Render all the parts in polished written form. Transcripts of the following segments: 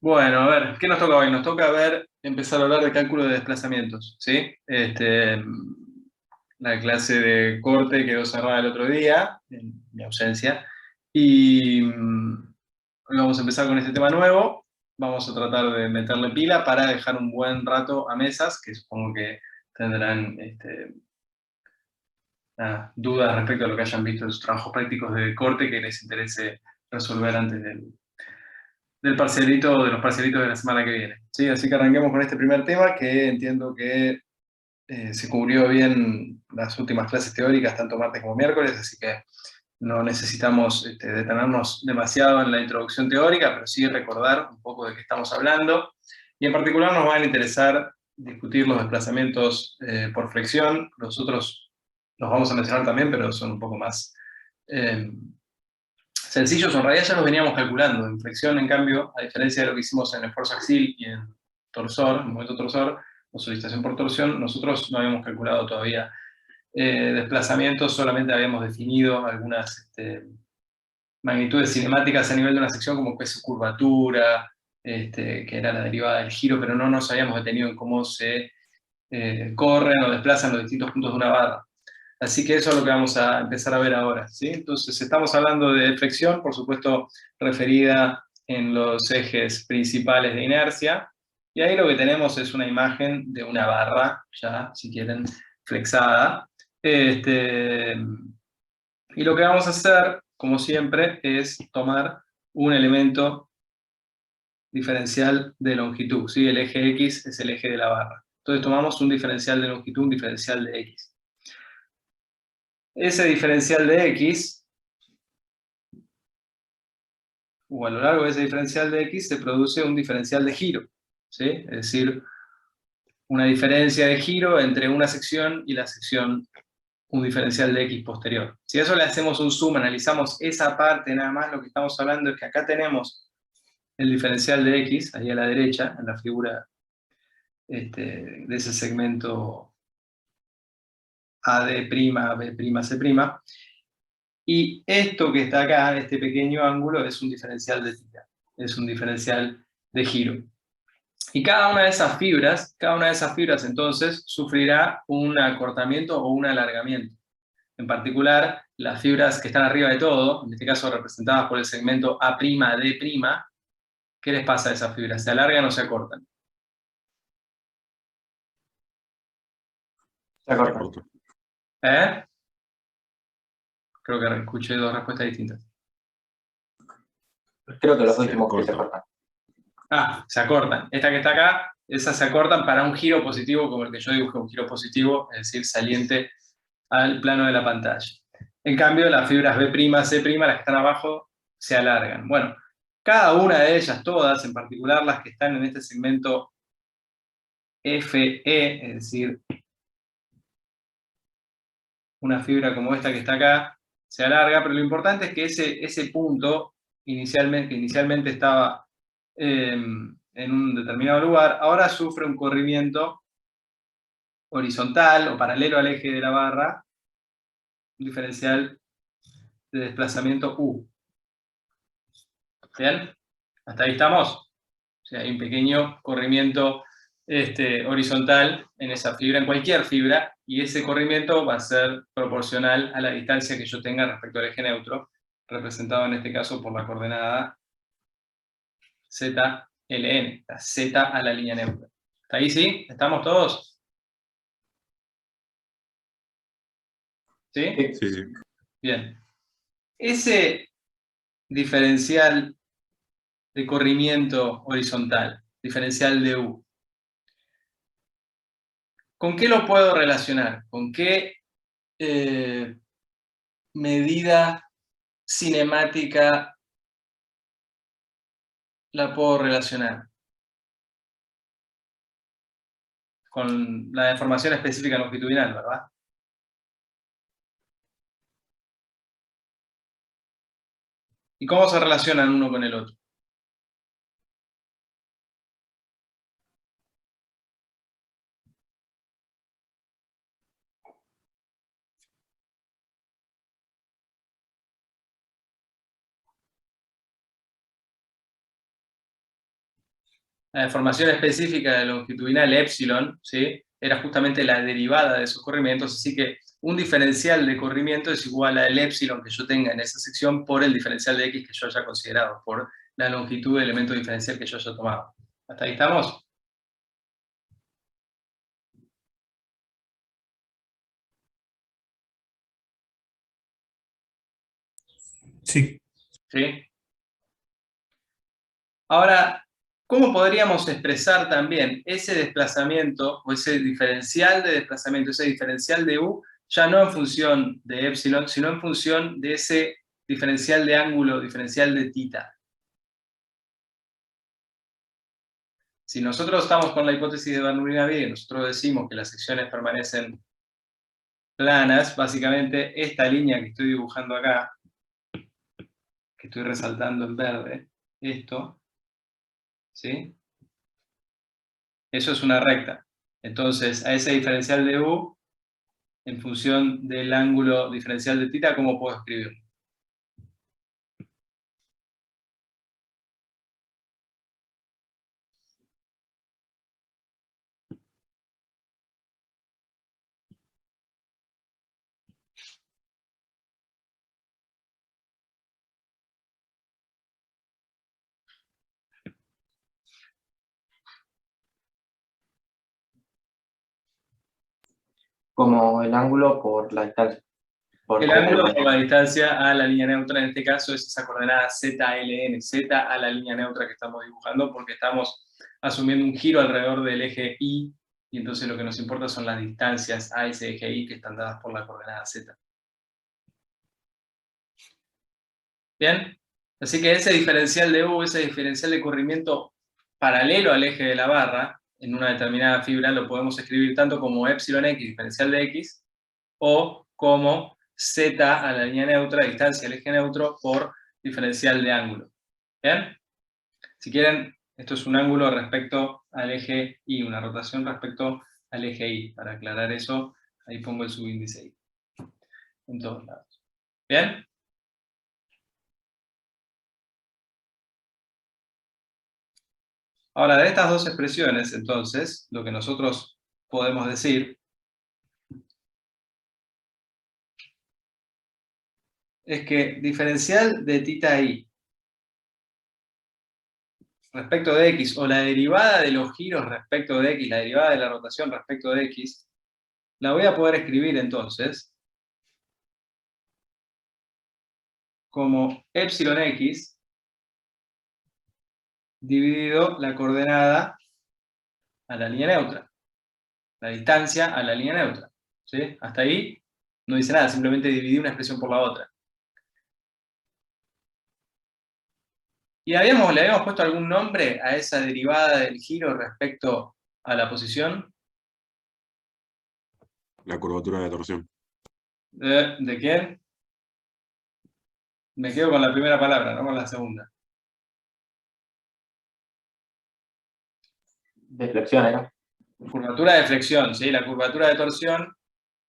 Bueno, a ver, ¿qué nos toca hoy? Nos toca ver, empezar a hablar de cálculo de desplazamientos, ¿sí? La clase de corte quedó cerrada el otro día, en mi ausencia, y hoy vamos a empezar con este tema nuevo. Vamos a tratar de meterle pila para dejar un buen rato a mesas, que supongo que tendrán dudas respecto a lo que hayan visto en sus trabajos prácticos de corte que les interese resolver antes del parcelito, de los parcelitos de la semana que viene. ¿Sí? Así que arranquemos con este primer tema que entiendo que se cubrió bien las últimas clases teóricas, tanto martes como miércoles, así que no necesitamos detenernos demasiado en la introducción teórica, pero sí recordar un poco de qué estamos hablando. Y en particular nos van a interesar discutir los desplazamientos por flexión. Los otros los vamos a mencionar también, pero son un poco más eh, sencillos. En realidad ya los veníamos calculando. En flexión, en cambio, a diferencia de lo que hicimos en esfuerzo axil y en torsor, en momento torsor, o solicitación por torsión, nosotros no habíamos calculado todavía desplazamientos, solamente habíamos definido algunas magnitudes cinemáticas a nivel de una sección, como que es curvatura, que era la derivada del giro, pero no nos habíamos detenido en cómo se corren o desplazan los distintos puntos de una barra. Así que eso es lo que vamos a empezar a ver ahora, ¿sí? Entonces, estamos hablando de flexión, por supuesto, referida en los ejes principales de inercia, y ahí lo que tenemos es una imagen de una barra, ya, si quieren, flexada. Y lo que vamos a hacer, como siempre, es tomar un elemento diferencial de longitud, ¿sí? El eje X es el eje de la barra. Entonces tomamos un diferencial de longitud, un diferencial de X. Ese diferencial de X, o a lo largo de ese diferencial de X, se produce un diferencial de giro, ¿sí? Es decir, una diferencia de giro entre una sección y la sección, un diferencial de X posterior. Si a eso le hacemos un zoom, analizamos esa parte nada más, lo que estamos hablando es que acá tenemos el diferencial de X, ahí a la derecha, en la figura de ese segmento AD', B', C', y esto que está acá, este pequeño ángulo, es un diferencial de tita, es un diferencial de giro. Y cada una de esas fibras entonces sufrirá un acortamiento o un alargamiento. En particular, las fibras que están arriba de todo, en este caso representadas por el segmento A'D', ¿qué les pasa a esas fibras? ¿Se alargan o se acortan? Se Se corta. cortó. ¿Eh? Creo que escuché dos respuestas distintas. Creo que los dos Se dijimos que se cortó. cortan. Ah, se acortan. Esta que está acá, esas se acortan para un giro positivo, como el que yo dibujé, un giro positivo, es decir, saliente al plano de la pantalla. En cambio, las fibras B', C', las que están abajo, se alargan. Bueno, cada una de ellas, todas, en particular las que están en este segmento FE, es decir, una fibra como esta que está acá, se alarga, pero lo importante es que ese punto, que inicialmente estaba en un determinado lugar, ahora sufre un corrimiento horizontal o paralelo al eje de la barra, un diferencial de desplazamiento U. ¿Bien? ¿Hasta ahí estamos? O sea, hay un pequeño corrimiento horizontal en esa fibra, en cualquier fibra, y ese corrimiento va a ser proporcional a la distancia que yo tenga respecto al eje neutro, representado en este caso por la coordenada ZLN, la Z a la línea neutra. ¿Hasta ahí sí? ¿Estamos todos? ¿Sí? Sí. Sí, sí. Bien. Ese diferencial de corrimiento horizontal, diferencial de U, ¿con qué lo puedo relacionar? ¿Con qué medida cinemática la puedo relacionar? Con la deformación específica longitudinal, ¿verdad? ¿Y cómo se relacionan uno con el otro? La deformación específica de la longitudinal epsilon, ¿sí?, era justamente la derivada de esos corrimientos, así que un diferencial de corrimiento es igual al epsilon que yo tenga en esa sección por el diferencial de x que yo haya considerado, por la longitud del elemento diferencial que yo haya tomado. ¿Hasta ahí estamos? Sí. ¿Sí? Ahora, ¿cómo podríamos expresar también ese desplazamiento o ese diferencial de desplazamiento, ese diferencial de u, ya no en función de epsilon, sino en función de ese diferencial de ángulo, diferencial de θ? Si nosotros estamos con la hipótesis de Bernoulli-Navier y nosotros decimos que las secciones permanecen planas, básicamente esta línea que estoy dibujando acá, que estoy resaltando en verde, esto, ¿sí?, eso es una recta. Entonces, a ese diferencial de u, en función del ángulo diferencial de θ, ¿cómo puedo escribirlo? Como el ángulo por la distancia. El ángulo por la distancia a la línea neutra, en este caso, es esa coordenada ZLN, Z a la línea neutra que estamos dibujando, porque estamos asumiendo un giro alrededor del eje Y, y entonces lo que nos importa son las distancias a ese eje Y que están dadas por la coordenada Z. ¿Bien? Así que ese diferencial de U, ese diferencial de corrimiento paralelo al eje de la barra, en una determinada fibra, lo podemos escribir tanto como epsilon x, diferencial de x, o como z a la línea neutra, distancia al eje neutro, por diferencial de ángulo. ¿Bien? Si quieren, esto es un ángulo respecto al eje Y, una rotación respecto al eje Y. Para aclarar eso, ahí pongo el subíndice Y. En todos lados. ¿Bien? Ahora, de estas dos expresiones, entonces, lo que nosotros podemos decir es que diferencial de θi respecto de x, o la derivada de los giros respecto de x, la derivada de la rotación respecto de x, la voy a poder escribir entonces como epsilon x dividido la coordenada a la línea neutra, la distancia a la línea neutra. ¿Sí? Hasta ahí no dice nada, simplemente dividí una expresión por la otra. ¿Y le habíamos puesto algún nombre a esa derivada del giro respecto a la posición? La curvatura de torsión. ¿De quién? Me quedo con la primera palabra, no con la segunda. De flexión era. Curvatura de flexión, ¿sí? La curvatura de torsión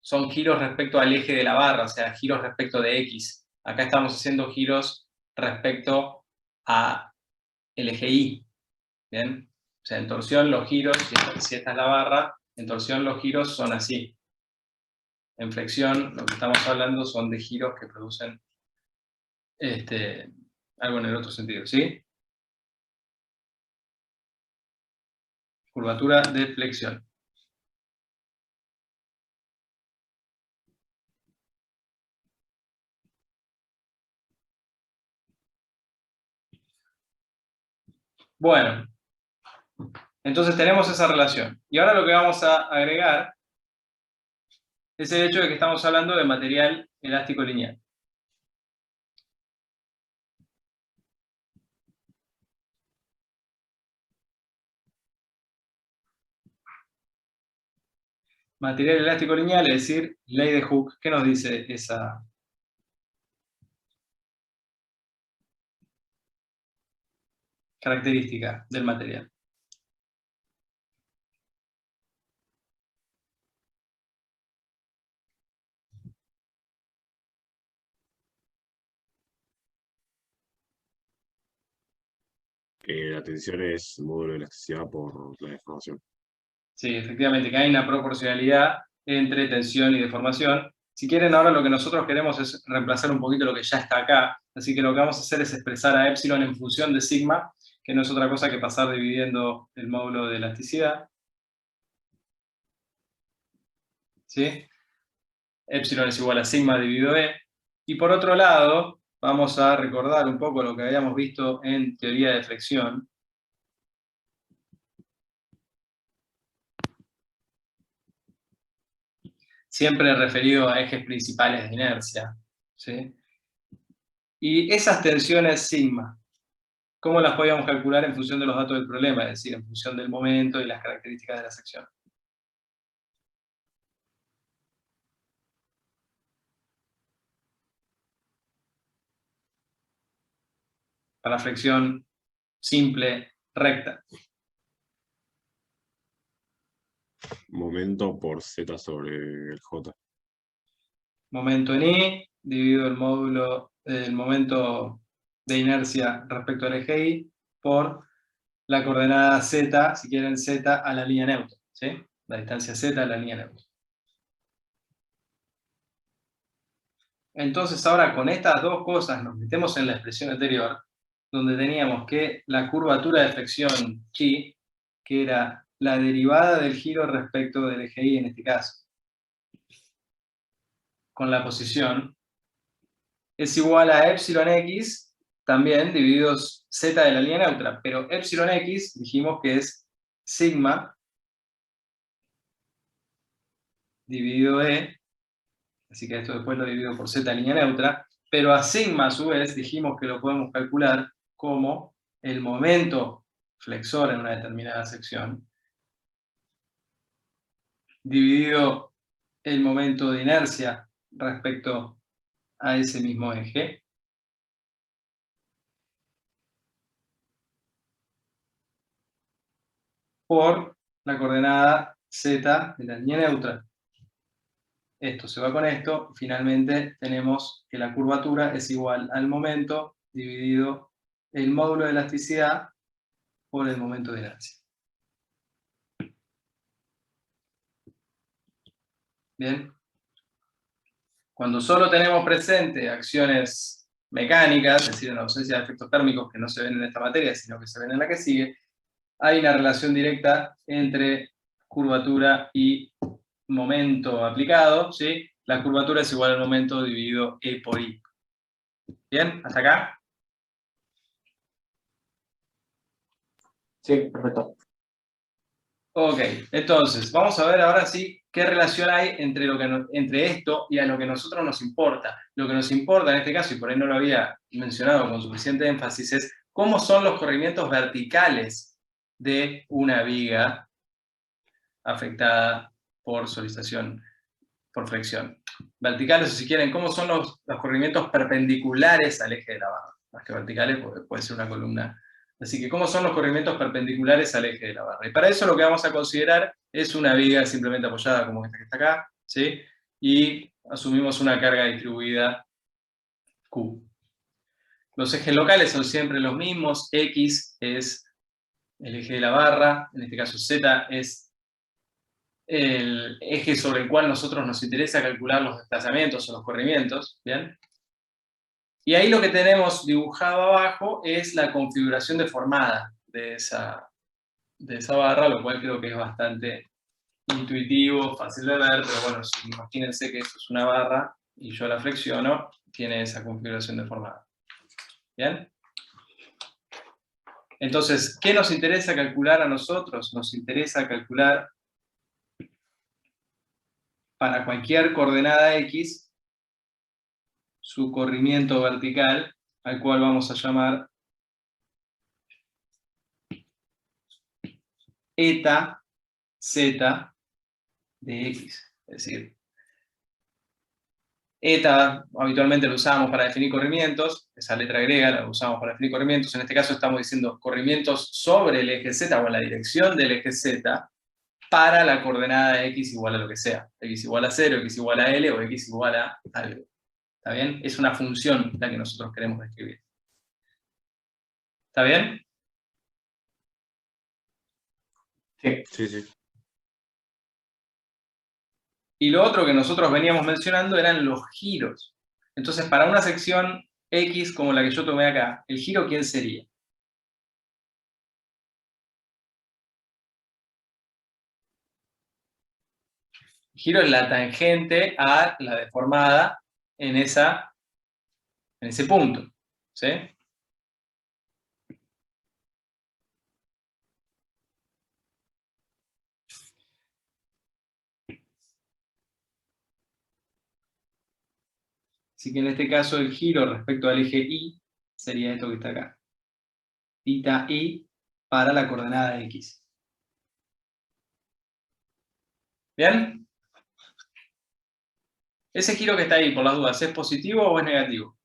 son giros respecto al eje de la barra, o sea, giros respecto de X. Acá estamos haciendo giros respecto a el eje Y. ¿Bien? O sea, en torsión los giros, si esta es la barra, en torsión los giros son así. En flexión, lo que estamos hablando son de giros que producen algo en el otro sentido, ¿sí? Curvatura de flexión. Bueno, entonces tenemos esa relación. Y ahora lo que vamos a agregar es el hecho de que estamos hablando de material elástico lineal. Material elástico lineal, es decir, ley de Hooke. ¿Qué nos dice esa característica del material? La tensión es el módulo de elasticidad por la deformación. Sí, efectivamente, que hay una proporcionalidad entre tensión y deformación. Si quieren, ahora lo que nosotros queremos es reemplazar un poquito lo que ya está acá, así que lo que vamos a hacer es expresar a epsilon en función de sigma, que no es otra cosa que pasar dividiendo el módulo de elasticidad. ¿Sí? Epsilon es igual a sigma dividido E. Y por otro lado, vamos a recordar un poco lo que habíamos visto en teoría de flexión. Siempre referido a ejes principales de inercia. ¿Sí? Y esas tensiones sigma, ¿cómo las podíamos calcular en función de los datos del problema? Es decir, en función del momento y las características de la sección. Para flexión simple, recta. Momento por Z sobre el J. Momento en I, dividido el momento de inercia respecto al eje Y, por la coordenada Z, si quieren Z a la línea neutra. ¿Sí? La distancia Z a la línea neutra. Entonces ahora con estas dos cosas nos metemos en la expresión anterior, donde teníamos que la curvatura de flexión chi, que era la derivada del giro respecto del eje Y en este caso, con la posición, es igual a epsilon x, también dividido z de la línea neutra, pero epsilon x dijimos que es sigma dividido E, así que esto después lo divido por z de línea neutra, pero a sigma a su vez dijimos que lo podemos calcular como el momento flexor en una determinada sección, dividido el momento de inercia respecto a ese mismo eje, por la coordenada z de la línea neutra. Esto se va con esto, y finalmente tenemos que la curvatura es igual al momento dividido el módulo de elasticidad por el momento de inercia. Bien. Cuando solo tenemos presente acciones mecánicas, es decir, en ausencia de efectos térmicos que no se ven en esta materia, sino que se ven en la que sigue, hay una relación directa entre curvatura y momento aplicado, ¿sí? La curvatura es igual al momento dividido E por I. ¿Bien? ¿Hasta acá? Sí, perfecto. Ok, entonces, vamos a ver ahora sí qué relación hay entre, entre esto y a lo que a nosotros nos importa. Lo que nos importa en este caso, y por ahí no lo había mencionado con suficiente énfasis, es cómo son los corrimientos verticales de una viga afectada por solicitación, por flexión. Verticales, o si quieren, cómo son los corrimientos perpendiculares al eje de la barra. Más que verticales, puede ser una columna. Así que, ¿cómo son los corrimientos perpendiculares al eje de la barra? Y para eso lo que vamos a considerar es una viga simplemente apoyada, como esta que está acá, ¿sí? Y asumimos una carga distribuida Q. Los ejes locales son siempre los mismos. X es el eje de la barra, en este caso Z es el eje sobre el cual nosotros nos interesa calcular los desplazamientos o los corrimientos, ¿bien? Y ahí lo que tenemos dibujado abajo es la configuración deformada de esa barra, lo cual creo que es bastante intuitivo, fácil de ver, pero bueno, imagínense que esto es una barra y yo la flexiono, tiene esa configuración deformada. ¿Bien? Entonces, ¿qué nos interesa calcular a nosotros? Nos interesa calcular para cualquier coordenada X su corrimiento vertical, al cual vamos a llamar eta z de x. Es decir, eta habitualmente lo usamos para definir corrimientos, esa letra griega la usamos para definir corrimientos, en este caso estamos diciendo corrimientos sobre el eje z o en la dirección del eje z para la coordenada x igual a lo que sea, x igual a 0, x igual a l o x igual a algo. ¿Está bien? Es una función la que nosotros queremos describir. ¿Está bien? Sí. Sí, sí. Y lo otro que nosotros veníamos mencionando eran los giros. Entonces, para una sección X como la que yo tomé acá, ¿el giro quién sería? El giro es la tangente a la deformada en ese punto. ¿Sí? Así que en este caso el giro respecto al eje Y sería esto que está acá. Tita I para la coordenada X. ¿Bien? Ese giro que está ahí, por las dudas, ¿es positivo o es negativo?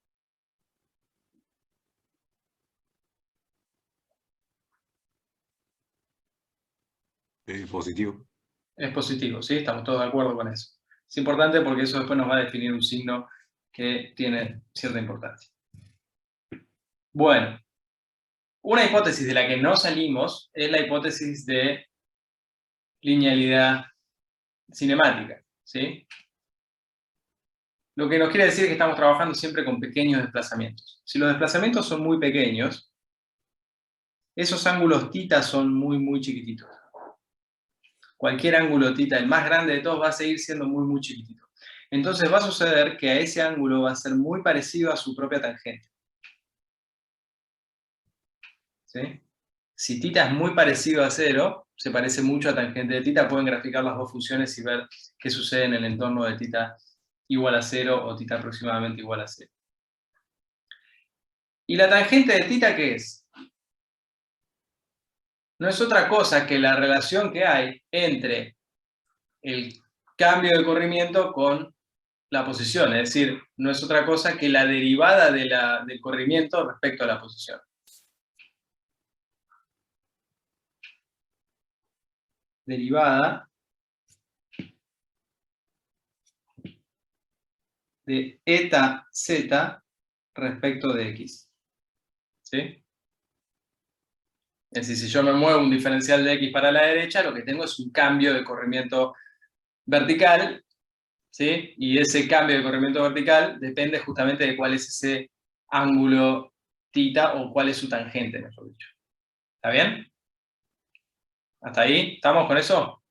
Es positivo. Es positivo, ¿sí? Estamos todos de acuerdo con eso. Es importante porque eso después nos va a definir un signo que tiene cierta importancia. Bueno, una hipótesis de la que no salimos es la hipótesis de linealidad cinemática, ¿sí? Lo que nos quiere decir es que estamos trabajando siempre con pequeños desplazamientos. Si los desplazamientos son muy pequeños, esos ángulos θ son muy, muy chiquititos. Cualquier ángulo θ, el más grande de todos, va a seguir siendo muy, muy chiquitito. Entonces va a suceder que a ese ángulo va a ser muy parecido a su propia tangente. ¿Sí? Si θ es muy parecido a 0, se parece mucho a tangente de θ, pueden graficar las dos funciones y ver qué sucede en el entorno de θ igual a 0 o θ aproximadamente igual a 0. ¿Y la tangente de θ qué es? No es otra cosa que la relación que hay entre el cambio de corrimiento con la posición, es decir, no es otra cosa que la derivada del corrimiento respecto a la posición. Derivada de eta z respecto de x. ¿Sí? Es decir, si yo me muevo un diferencial de x para la derecha, lo que tengo es un cambio de corrimiento vertical, ¿sí? Y ese cambio de corrimiento vertical depende justamente de cuál es ese ángulo θ o cuál es su tangente, mejor dicho. ¿Está bien? ¿Hasta ahí? ¿Estamos con eso?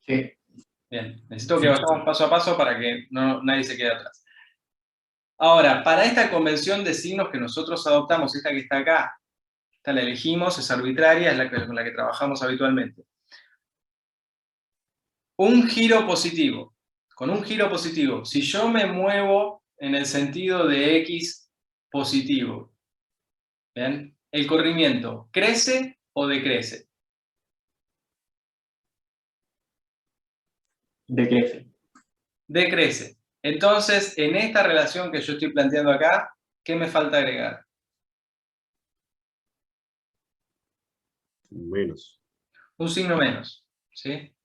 Sí. Bien, necesito que vayamos paso a paso para que nadie se quede atrás. Ahora, para esta convención de signos que nosotros adoptamos, esta que está acá, esta la elegimos, es arbitraria, es con la que trabajamos habitualmente. Un giro positivo. Con un giro positivo, si yo me muevo en el sentido de x positivo, ¿bien? ¿El corrimiento crece o decrece? Decrece. Decrece. Entonces, en esta relación que yo estoy planteando acá, ¿qué me falta agregar? Menos. Un signo menos, ¿sí?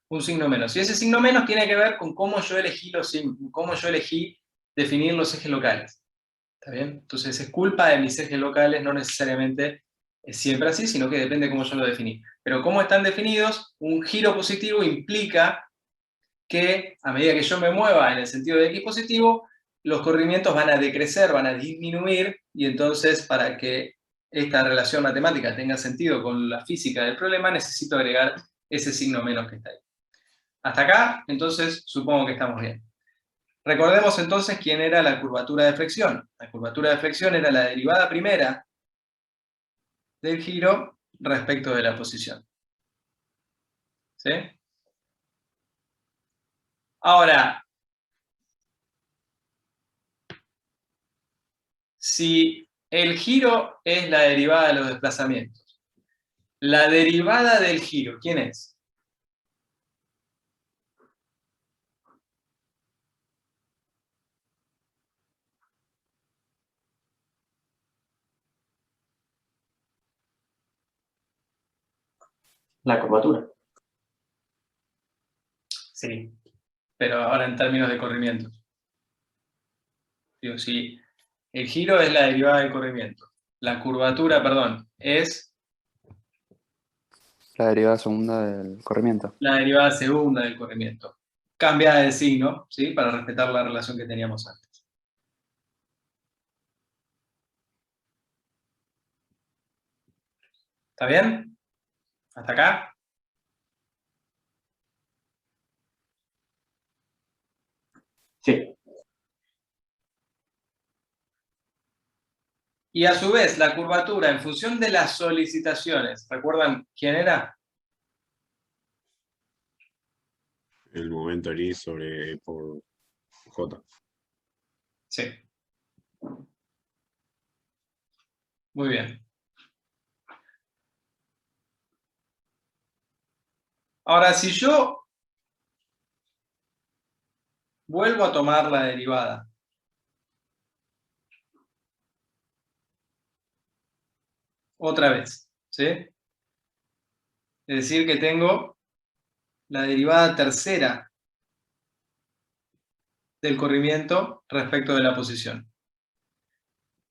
Un signo menos. Y ese signo menos tiene que ver con cómo yo elegí definir los ejes locales. ¿Está bien? Entonces es culpa de mis ejes locales, no necesariamente es siempre así, sino que depende de cómo yo lo definí. Pero como están definidos, un giro positivo implica que a medida que yo me mueva en el sentido de x positivo, los corrimientos van a decrecer, van a disminuir, y entonces para que esta relación matemática tenga sentido con la física del problema, necesito agregar ese signo menos que está ahí. Hasta acá, entonces, supongo que estamos bien. Recordemos entonces quién era la curvatura de flexión. La curvatura de flexión era la derivada primera del giro respecto de la posición. ¿Sí? Ahora, si el giro es la derivada de los desplazamientos, la derivada del giro, ¿quién es? La curvatura. Sí, pero ahora en términos de corrimientos. Digo, si el giro es la derivada del corrimiento, la curvatura, perdón, es La derivada segunda del corrimiento. la derivada segunda del corrimiento. Cambiada de signo, ¿sí? Para respetar la relación que teníamos antes. ¿Está bien? ¿Hasta acá? Sí. Y a su vez, la curvatura en función de las solicitaciones. ¿Recuerdan quién era? El momento gris sobre por J. Sí. Muy bien. Ahora, si yo vuelvo a tomar la derivada, otra vez, ¿sí? Es decir, que tengo la derivada tercera del corrimiento respecto de la posición.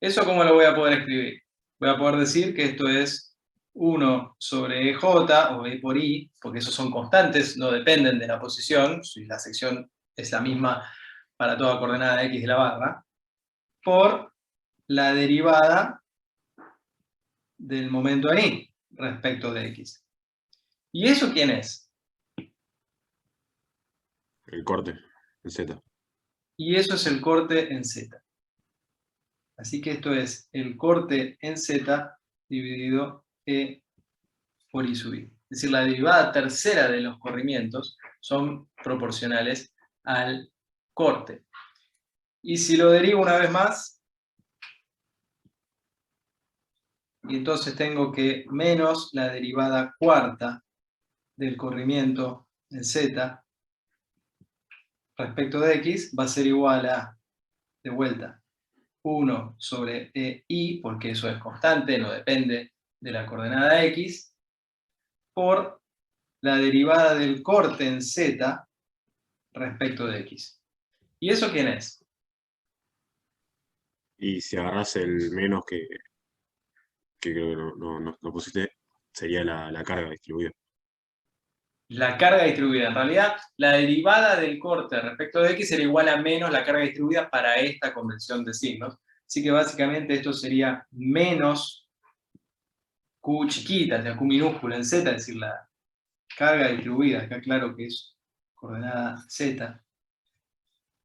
¿Eso cómo lo voy a poder escribir? Voy a poder decir que esto es 1 sobre EJ o E por I, porque esos son constantes, no dependen de la posición, si la sección es la misma para toda coordenada X de la barra, por la derivada del momento en I respecto de X. ¿Y eso quién es? El corte, el Z. Y eso es el corte en Z. Así que esto es el corte en Z dividido E por I sub I. Es decir, la derivada tercera de los corrimientos son proporcionales al corte. Y si lo derivo una vez más, y entonces tengo que menos la derivada cuarta del corrimiento en Z respecto de X va a ser igual a, de vuelta, 1 sobre EI, porque eso es constante, no depende de la coordenada X, por la derivada del corte en Z respecto de X. ¿Y eso quién es? Y si agarras el menos que creo que no pusiste, sería la carga distribuida. La carga distribuida. En realidad, la derivada del corte respecto de X será igual a menos la carga distribuida para esta convención de signos. Así que básicamente esto sería menos Q chiquita, o sea, Q minúscula en Z, es decir, la carga distribuida, acá claro que es coordenada Z,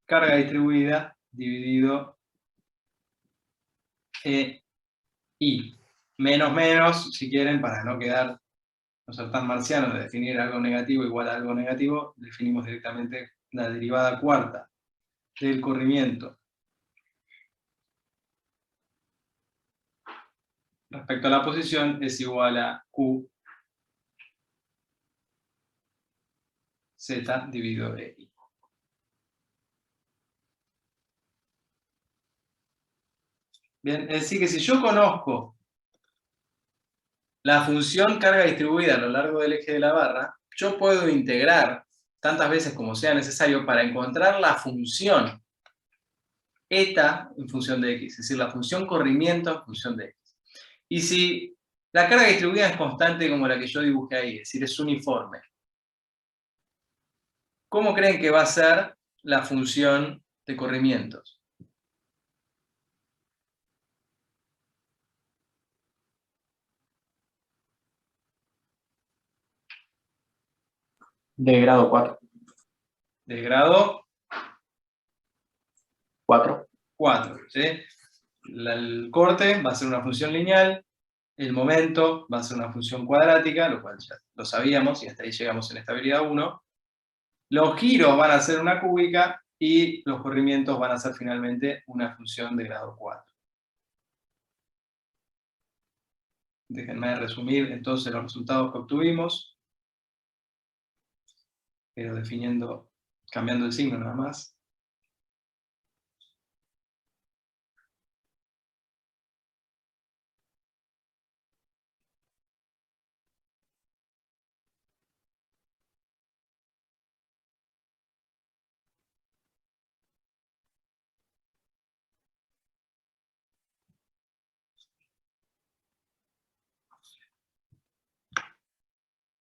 carga distribuida dividido I. Menos menos, si quieren, para no quedar, no ser tan marcianos de definir algo negativo igual a algo negativo, definimos directamente la derivada cuarta del corrimiento respecto a la posición es igual a Q Z dividido I. Bien, es decir que si yo conozco la función carga distribuida a lo largo del eje de la barra, yo puedo integrar tantas veces como sea necesario para encontrar la función eta en función de x, es decir, la función corrimiento en función de x. Y si la carga distribuida es constante como la que yo dibujé ahí, es decir, es uniforme, ¿cómo creen que va a ser la función de corrimientos? De grado 4. De grado 4. 4, ¿sí? El corte va a ser una función lineal, el momento va a ser una función cuadrática, lo cual ya lo sabíamos y hasta ahí llegamos en estabilidad 1. Los giros van a ser una cúbica y los corrimientos van a ser finalmente una función de grado 4. Déjenme resumir entonces los resultados que obtuvimos, pero definiendo, cambiando el signo nada más.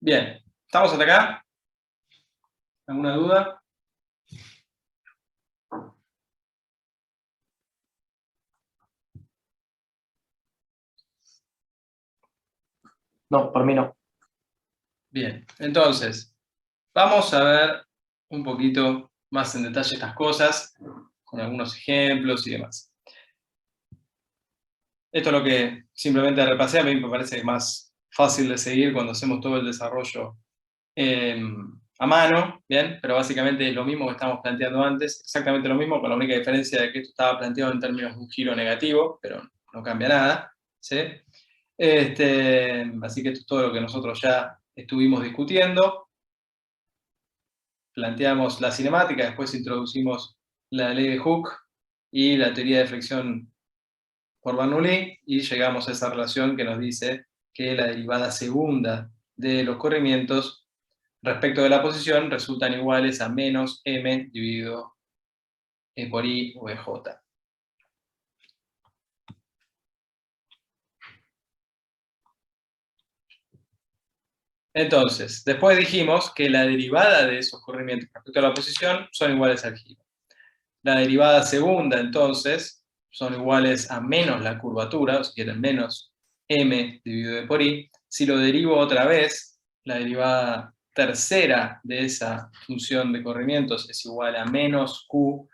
Bien, ¿estamos hasta acá? ¿Alguna duda? No, por mí no. Bien, entonces, vamos a ver un poquito más en detalle estas cosas, con algunos ejemplos y demás. Esto es lo que simplemente repasé, a mí me parece más fácil de seguir cuando hacemos todo el desarrollo a mano, ¿bien? Pero básicamente es lo mismo que estábamos planteando antes, exactamente lo mismo, con la única diferencia de que esto estaba planteado en términos de un giro negativo, pero no cambia nada, ¿sí? Así que esto es todo lo que nosotros ya estuvimos discutiendo. Planteamos la cinemática, después introducimos la ley de Hooke y la teoría de flexión por Bernoulli, y llegamos a esa relación que nos dice que la derivada segunda de los corrimientos respecto de la posición resultan iguales a menos m dividido por i o ej. Entonces, después dijimos que la derivada de esos corrimientos respecto a la posición son iguales al giro. La derivada segunda, entonces, son iguales a menos la curvatura, o si quieren, menos m dividido por i. Si lo derivo otra vez, la derivada tercera de esa función de corrimientos es igual a menos q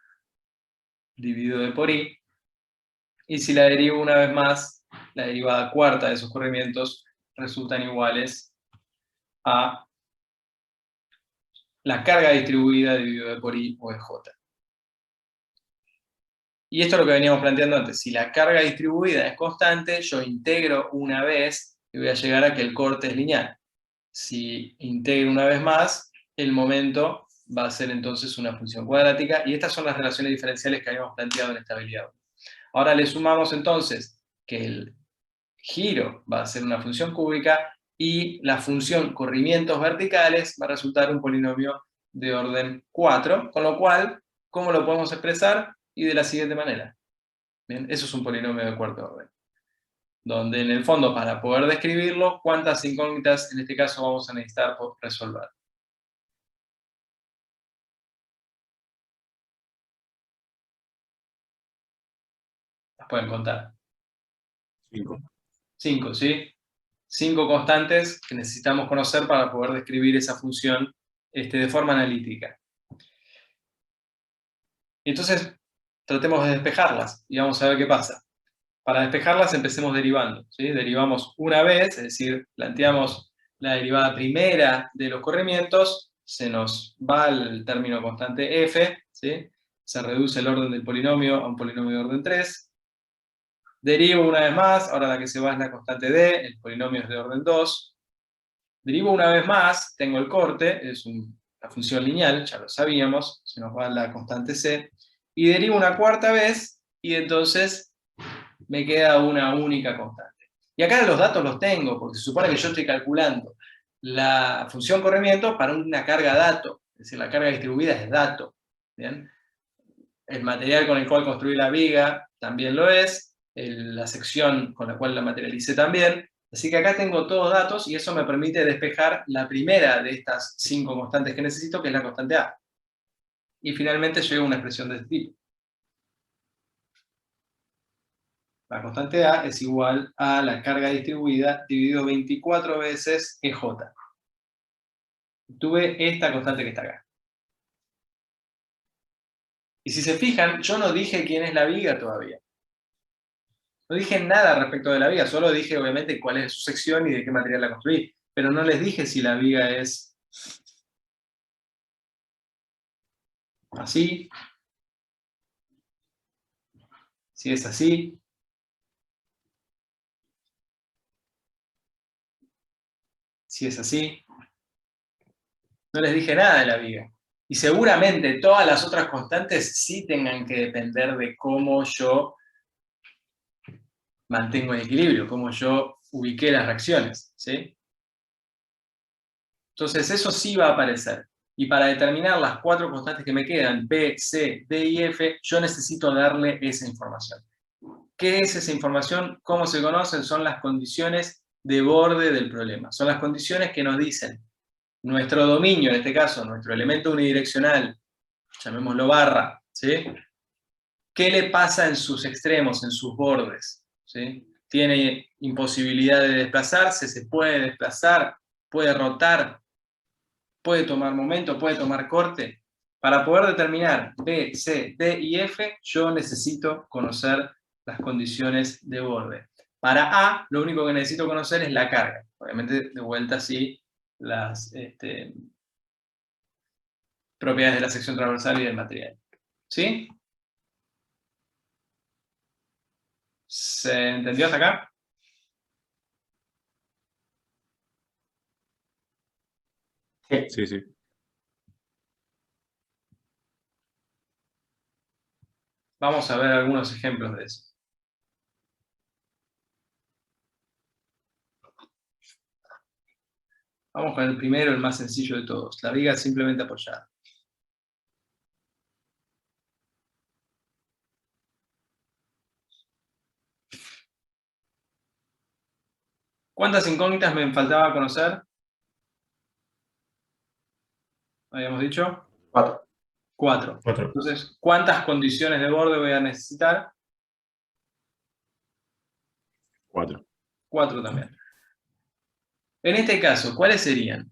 dividido por i. Y si la derivo una vez más, la derivada cuarta de esos corrimientos resultan iguales a la carga distribuida dividido por i o ej. Y esto es lo que veníamos planteando antes. Si la carga distribuida es constante, yo integro una vez y voy a llegar a que el corte es lineal. Si integro una vez más, el momento va a ser entonces una función cuadrática, y estas son las relaciones diferenciales que habíamos planteado en estabilidad 1. Ahora le sumamos entonces que el giro va a ser una función cúbica y la función corrimientos verticales va a resultar un polinomio de orden 4, con lo cual, ¿cómo lo podemos expresar? Y de la siguiente manera. Bien, eso es un polinomio de cuarto orden, donde en el fondo, para poder describirlo, ¿cuántas incógnitas en este caso vamos a necesitar por resolver? Las pueden contar. 5. 5, ¿sí? 5 constantes que necesitamos conocer para poder describir esa función de forma analítica. Y entonces, tratemos de despejarlas y vamos a ver qué pasa. Para despejarlas empecemos derivando, ¿sí? Derivamos una vez, es decir, planteamos la derivada primera de los corrimientos, se nos va el término constante f, ¿sí? Se reduce el orden del polinomio a un polinomio de orden 3. Derivo una vez más, ahora la que se va es la constante d, el polinomio es de orden 2. Derivo una vez más, tengo el corte, es una función lineal, ya lo sabíamos, se nos va la constante c. Y derivo una cuarta vez, y entonces me queda una única constante. Y acá los datos los tengo, porque se supone que yo estoy calculando la función corrimiento para una carga dato, es decir, la carga distribuida es dato. ¿Bien? El material con el cual construí la viga también lo es, la sección con la cual la materialicé también. Así que acá tengo todos datos y eso me permite despejar la primera de estas 5 constantes que necesito, que es la constante A. Y finalmente llego a una expresión de este tipo. La constante A es igual a la carga distribuida dividido 24 veces EJ. Tuve esta constante que está acá. Y si se fijan, yo no dije quién es la viga todavía. No dije nada respecto de la viga, solo dije obviamente cuál es su sección y de qué material la construí. Pero no les dije si la viga es así, si es así, si es así. No les dije nada de la viga. Y seguramente todas las otras constantes sí tengan que depender de cómo yo mantengo el equilibrio, cómo yo ubiqué las reacciones, ¿sí? Entonces eso sí va a aparecer. Y para determinar las 4 constantes que me quedan, B, C, D y F, yo necesito darle esa información. ¿Qué es esa información? ¿Cómo se conocen? Son las condiciones de borde del problema. Son las condiciones que nos dicen nuestro dominio, en este caso, nuestro elemento unidireccional, llamémoslo barra, ¿sí? ¿Qué le pasa en sus extremos, en sus bordes? ¿Sí? ¿Tiene imposibilidad de desplazarse? ¿Se puede desplazar? ¿Puede rotar? ¿Puede tomar momento? ¿Puede tomar corte? Para poder determinar B, C, D y F, yo necesito conocer las condiciones de borde. Para A, lo único que necesito conocer es la carga. Obviamente, de vuelta, sí, las propiedades de la sección transversal y del material. ¿Sí? ¿Se entendió hasta acá? Sí. Sí, sí. Vamos a ver algunos ejemplos de eso. Vamos con el primero, el más sencillo de todos. La viga simplemente apoyada. ¿Cuántas incógnitas me faltaba conocer? Habíamos dicho 4. 4. 4. Entonces, ¿cuántas condiciones de borde voy a necesitar? 4. 4 también. En este caso, ¿cuáles serían?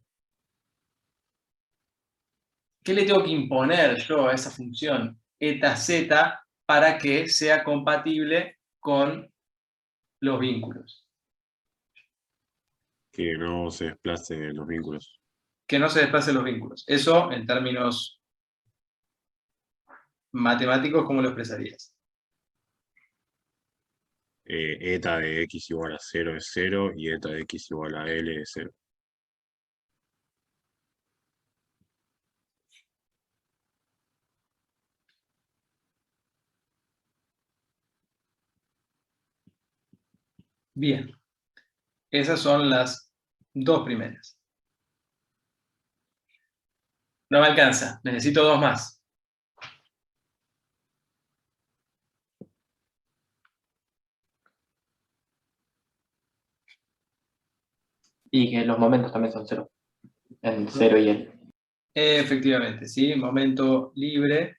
¿Qué le tengo que imponer yo a esa función eta z para que sea compatible con los vínculos? Que no se desplacen los vínculos. Que no se desplacen los vínculos. Eso, en términos matemáticos, ¿cómo lo expresarías? Eta de x igual a 0 es 0 y eta de x igual a L es 0. Bien. Esas son las dos primeras. No me alcanza, necesito dos más. Y que los momentos también son 0. En 0 y L. Efectivamente, ¿sí? Momento libre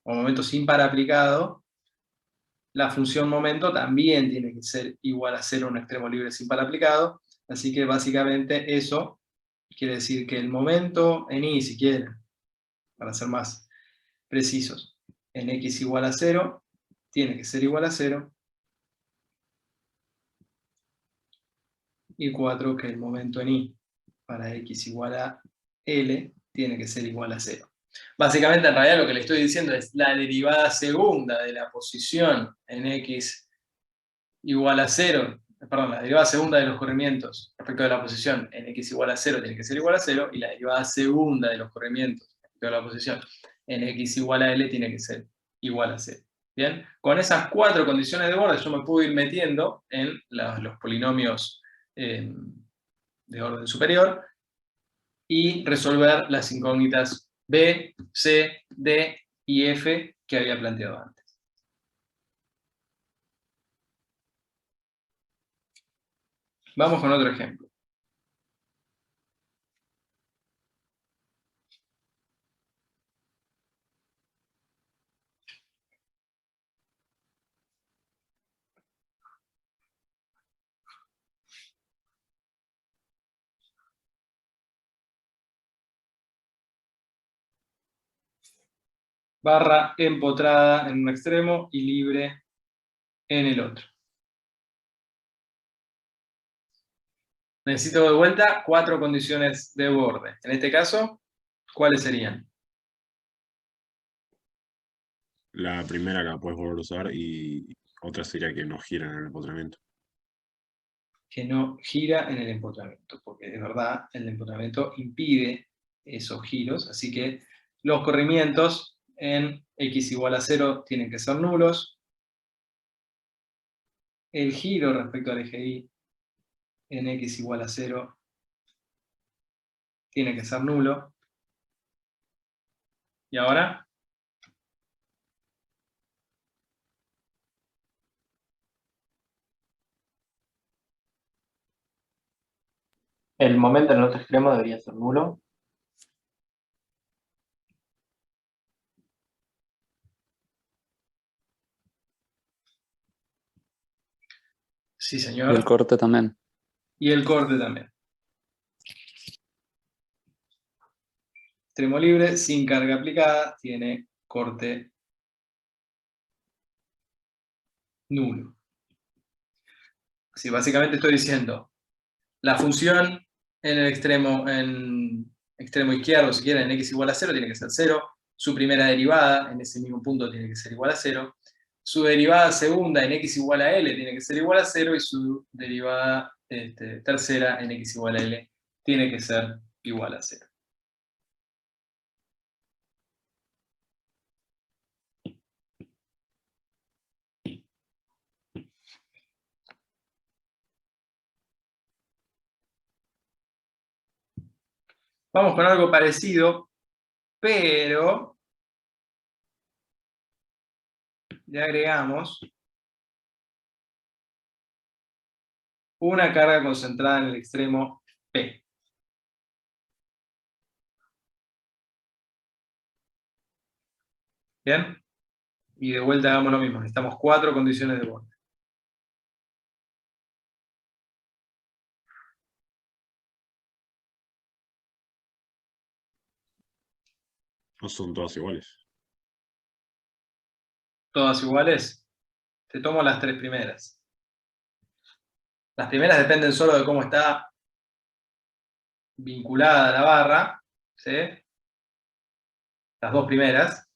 o momento sin par aplicado. La función momento también tiene que ser igual a 0 un extremo libre sin par aplicado. Así que básicamente eso quiere decir que el momento en y, si quieren, para ser más precisos, en x igual a 0, tiene que ser igual a 0. Y 4, que el momento en y para x igual a L tiene que ser igual a 0. Básicamente, en realidad, lo que le estoy diciendo es la derivada segunda de la posición en x igual a 0, perdón, la derivada segunda de los corrimientos respecto de la posición en x igual a 0 tiene que ser igual a 0, y la derivada segunda de los corrimientos respecto de la posición en x igual a L tiene que ser igual a 0. Bien, con esas cuatro condiciones de borde yo me puedo ir metiendo en los polinomios de orden superior y resolver las incógnitas B, C, D y F que había planteado antes. Vamos con otro ejemplo. Barra empotrada en un extremo y libre en el otro. Necesito de vuelta cuatro condiciones de borde. En este caso, ¿cuáles serían? La primera la puedes volver a usar y otra sería que no giran en el empotramiento. Que no gira en el empotramiento, porque de verdad el empotramiento impide esos giros, así que los corrimientos en x igual a 0 tienen que ser nulos. El giro respecto al eje Y en x igual a 0 tiene que ser nulo. ¿Y ahora? El momento en el otro extremo debería ser nulo. Sí, Y el señor. corte también. Y el corte también. Extremo libre, sin carga aplicada, tiene corte nulo. Sí, básicamente estoy diciendo, la función en extremo izquierdo, si quieren, en x igual a 0, tiene que ser 0. Su primera derivada en ese mismo punto tiene que ser igual a 0. Su derivada segunda en x igual a l tiene que ser igual a 0. Y su derivada tercera en x igual a l tiene que ser igual a 0. Vamos con algo parecido, pero le agregamos una carga concentrada en el extremo P. ¿Bien? Y de vuelta hagamos lo mismo, necesitamos 4 condiciones de borde. No son todas iguales. ¿Todas iguales? Te tomo las 3 primeras. Las primeras dependen solo de cómo está vinculada la barra, ¿sí? Las 2 primeras,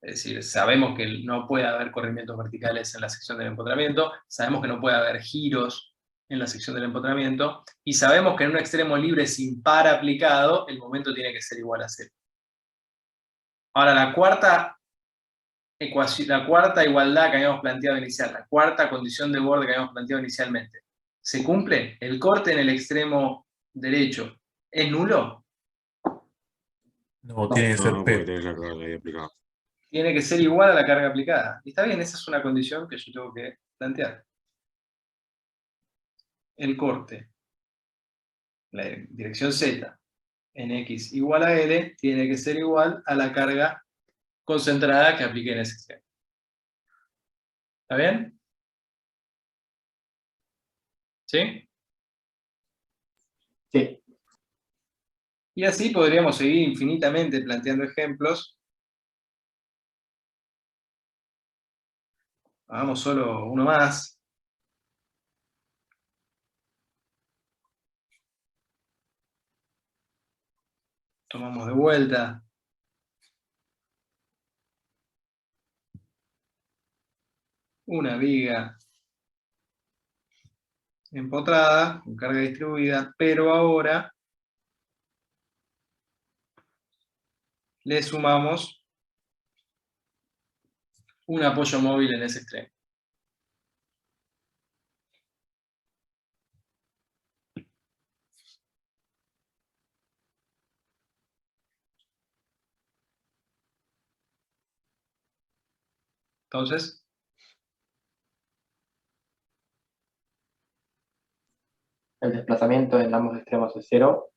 es decir, sabemos que no puede haber corrimientos verticales en la sección del empotramiento, sabemos que no puede haber giros en la sección del empotramiento, y sabemos que en un extremo libre sin par aplicado, el momento tiene que ser igual a 0. Ahora, la cuarta igualdad que habíamos planteado inicial, la cuarta condición de borde que habíamos planteado inicialmente, ¿se cumple? ¿El corte en el extremo derecho es nulo? No, tiene que ser No, porque P. tenés la carga ahí aplicada. Tiene que ser igual a la carga aplicada. Y está bien, esa es una condición que yo tengo que plantear. El corte, la dirección Z, en X igual a L, tiene que ser igual a la carga concentrada que aplique en ese extremo. ¿Está bien? ¿Sí? Sí. Y así podríamos seguir infinitamente planteando ejemplos. Hagamos solo uno más. Tomamos de vuelta. Una viga empotrada, con carga distribuida, pero ahora le sumamos un apoyo móvil en ese extremo. Entonces, El desplazamiento en ambos extremos es 0.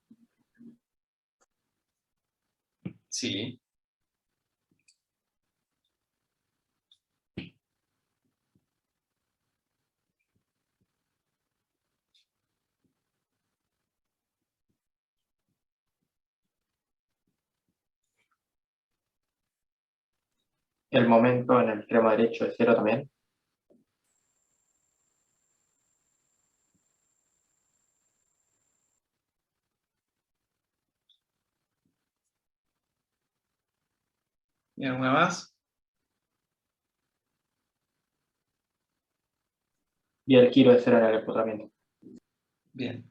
sí. El momento en el extremo derecho es 0 también. ¿Y alguna más? Y el giro es 0 en el empotramiento. Bien.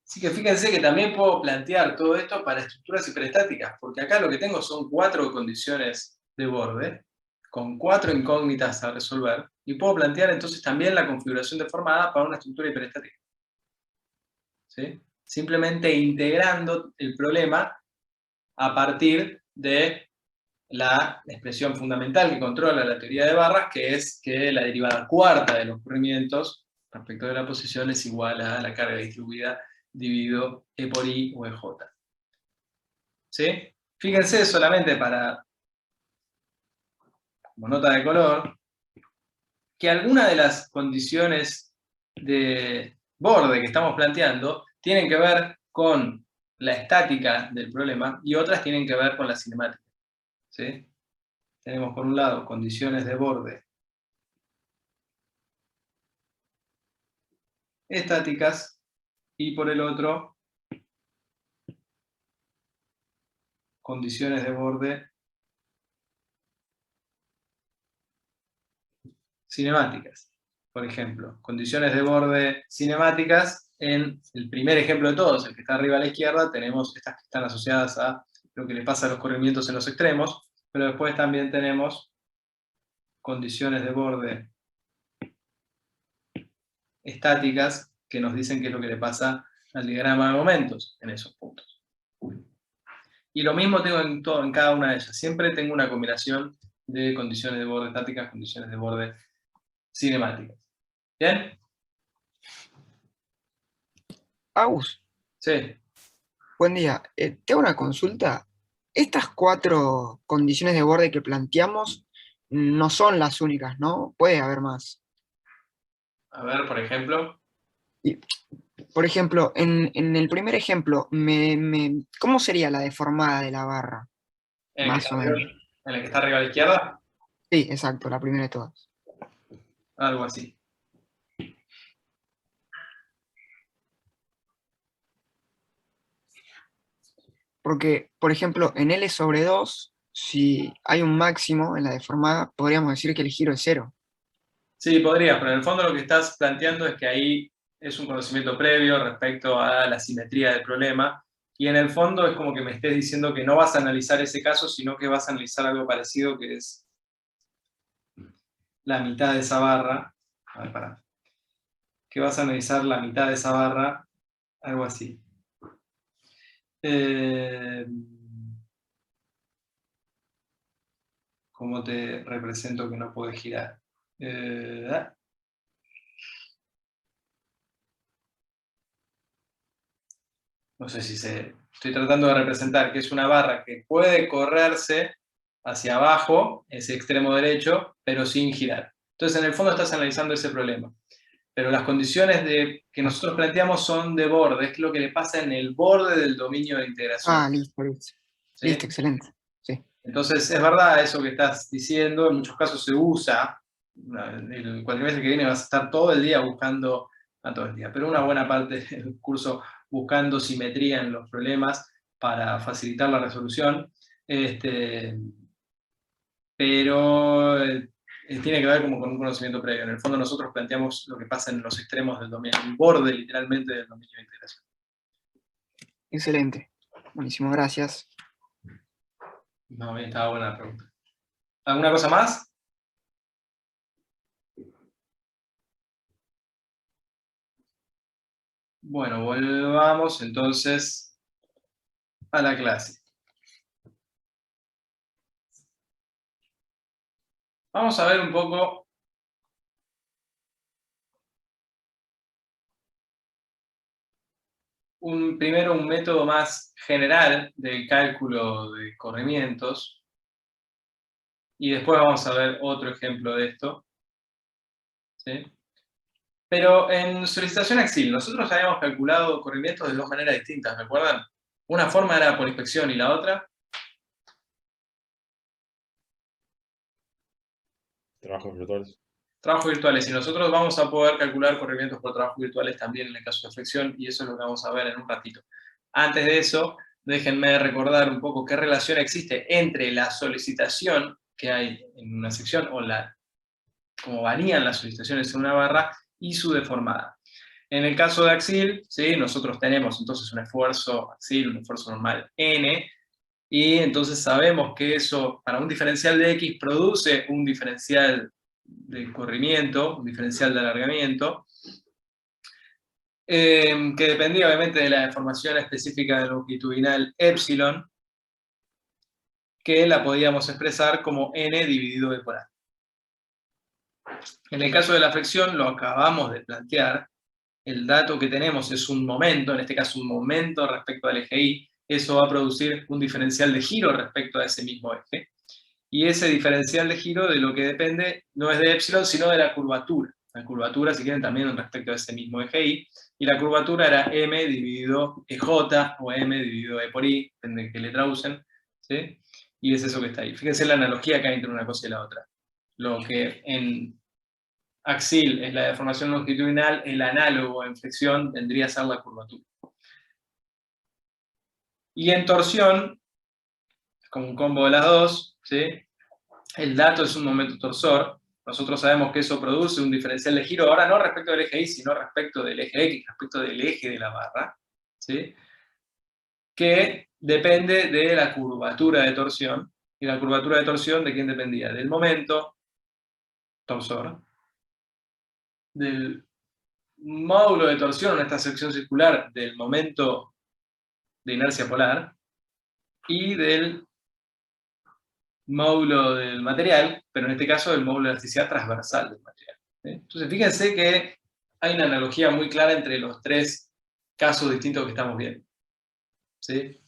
Así que fíjense que también puedo plantear todo esto para estructuras hiperestáticas, porque acá lo que tengo son 4 condiciones de borde, con 4 incógnitas a resolver, y puedo plantear entonces también la configuración deformada para una estructura hiperestática. ¿Sí? Simplemente integrando el problema a partir de la expresión fundamental que controla la teoría de barras, que es que la derivada cuarta de los corrimientos respecto de la posición es igual a la carga distribuida dividido E por I o EJ. ¿Sí? Fíjense solamente como nota de color, que algunas de las condiciones de borde que estamos planteando tienen que ver con la estática del problema y otras tienen que ver con la cinemática. ¿Sí? Tenemos por un lado condiciones de borde estáticas y por el otro condiciones de borde cinemáticas. Por ejemplo, condiciones de borde cinemáticas, en el primer ejemplo de todos, el que está arriba a la izquierda, tenemos estas que están asociadas a lo que le pasa a los corrimientos en los extremos, pero después también tenemos condiciones de borde estáticas que nos dicen qué es lo que le pasa al diagrama de momentos en esos puntos. Y lo mismo tengo en cada una de ellas. Siempre tengo una combinación de condiciones de borde estáticas, condiciones de borde cinemáticas. ¿Bien? Aus, Sí. buen día. Te hago una consulta. Estas 4 condiciones de borde que planteamos no son las únicas, ¿no? Puede haber más. A ver, por ejemplo. Por ejemplo, en el primer ejemplo, ¿cómo sería la deformada de la barra? En el, que Más está o arriba, menos. en el que está arriba a la izquierda, Sí, exacto, la primera de todas. algo así. Porque, por ejemplo, en L sobre 2, si hay un máximo en la deformada, podríamos decir que el giro es 0. Sí, podrías, pero en el fondo lo que estás planteando es que ahí es un conocimiento previo respecto a la simetría del problema, y en el fondo es como que me estés diciendo que no vas a analizar ese caso, sino que vas a analizar algo parecido, que es la mitad de esa barra. A ver, pará. Que vas a analizar la mitad de esa barra, algo así. ¿Cómo te represento que no puedes girar? No sé si se... Estoy tratando de representar que es una barra que puede correrse hacia abajo, ese extremo derecho, pero sin girar. Entonces, en el fondo estás analizando ese problema. Pero las condiciones que nosotros planteamos son de borde, es lo que le pasa en el borde del dominio de integración. Ah, listo, listo. ¿Sí? Listo, excelente. Sí. Entonces, es verdad eso que estás diciendo, en muchos casos se usa. El cuatrimestre que viene vas a estar todo el día buscando, no todo el día, pero una buena parte del curso buscando simetría en los problemas para facilitar la resolución. Pero tiene que ver como con un conocimiento previo. En el fondo nosotros planteamos lo que pasa en los extremos del dominio, el borde literalmente del dominio de integración. Excelente. Buenísimo, gracias. No, bien, estaba buena la pregunta. ¿Alguna cosa más? Bueno, volvamos entonces a la clase. Vamos a ver un poco primero un método más general del cálculo de corrimientos y después vamos a ver otro ejemplo de esto. ¿Sí? Pero en solicitación Axil, nosotros habíamos calculado corrimientos de dos maneras distintas, ¿me acuerdan? Una forma era por inspección y la otra... Trabajos virtuales. Trabajos virtuales, y nosotros vamos a poder calcular corrimientos por trabajos virtuales también en el caso de flexión, y eso es lo que vamos a ver en un ratito. Antes de eso, déjenme recordar un poco qué relación existe entre la solicitación que hay en una sección, o cómo varían las solicitaciones en una barra, y su deformada. En el caso de Axil, ¿sí? Nosotros tenemos entonces un esfuerzo Axil, un esfuerzo normal N, y entonces sabemos que eso, para un diferencial de X, produce un diferencial de corrimiento, un diferencial de alargamiento, que dependía obviamente de la deformación específica del longitudinal epsilon, que la podíamos expresar como n dividido E por A. En el caso de la fricción, lo acabamos de plantear, el dato que tenemos es un momento, en este caso un momento respecto al eje Y, eso va a producir un diferencial de giro respecto a ese mismo eje, y ese diferencial de giro de lo que depende no es de epsilon, sino de la curvatura. La curvatura, si quieren, también respecto a ese mismo eje Y, y la curvatura era m dividido EJ o m dividido E por I, depende de qué letra usen, ¿sí? Y es eso que está ahí. Fíjense la analogía que hay entre una cosa y la otra. Lo que en axil es la deformación longitudinal, el análogo en flexión tendría que ser la curvatura. Y en torsión, como un combo de las dos, ¿sí? El dato es un momento torsor, nosotros sabemos que eso produce un diferencial de giro, ahora no respecto del eje Y, sino respecto del eje X, respecto del eje de la barra, ¿sí? Que depende de la curvatura de torsión, y la curvatura de torsión, ¿de quién dependía? Del momento torsor, del módulo de torsión en esta sección circular, del momento de inercia polar, y del módulo del material, pero en este caso del módulo de elasticidad transversal del material, ¿sí? Entonces fíjense que hay una analogía muy clara entre los tres casos distintos que estamos viendo, ¿sí?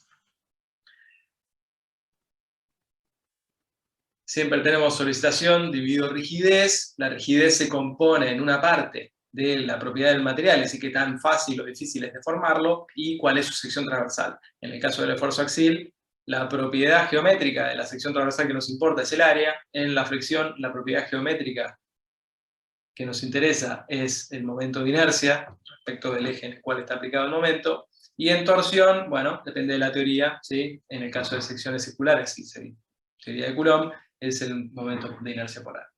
Siempre tenemos solicitación dividido rigidez, la rigidez se compone en una parte de la propiedad del material, es decir, qué tan fácil o difícil es deformarlo, y cuál es su sección transversal. En el caso del esfuerzo axil, la propiedad geométrica de la sección transversal que nos importa es el área, en la fricción la propiedad geométrica que nos interesa es el momento de inercia, respecto del eje en el cual está aplicado el momento, y en torsión, bueno, depende de la teoría, ¿sí? En el caso de secciones circulares, sí, teoría de Coulomb, es el momento de inercia polar.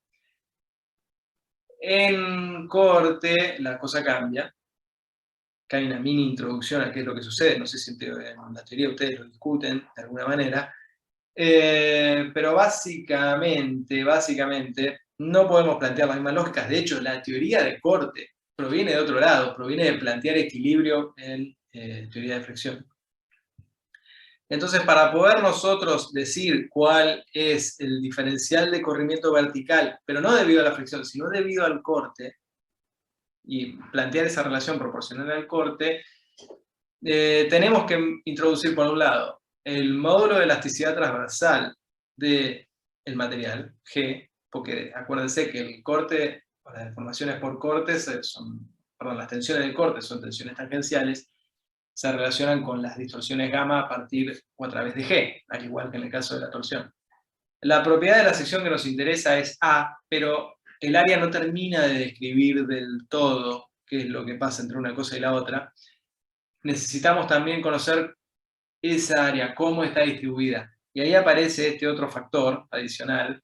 En corte la cosa cambia, que hay una mini introducción a qué es lo que sucede, no sé si en la teoría ustedes lo discuten de alguna manera, pero básicamente no podemos plantear las mismas lógicas. De hecho, la teoría de corte proviene de otro lado, proviene de plantear equilibrio en teoría de fricción. Entonces, para poder nosotros decir cuál es el diferencial de corrimiento vertical, pero no debido a la fricción, sino debido al corte, y plantear esa relación proporcional al corte, tenemos que introducir por un lado el módulo de elasticidad transversal del material, G, porque acuérdense que el corte, o las deformaciones por cortes, las tensiones del corte son tensiones tangenciales, se relacionan con las distorsiones gamma a partir o a través de G, al igual que en el caso de la torsión. La propiedad de la sección que nos interesa es A, pero el área no termina de describir del todo qué es lo que pasa entre una cosa y la otra. Necesitamos también conocer esa área, cómo está distribuida. Y ahí aparece este otro factor adicional,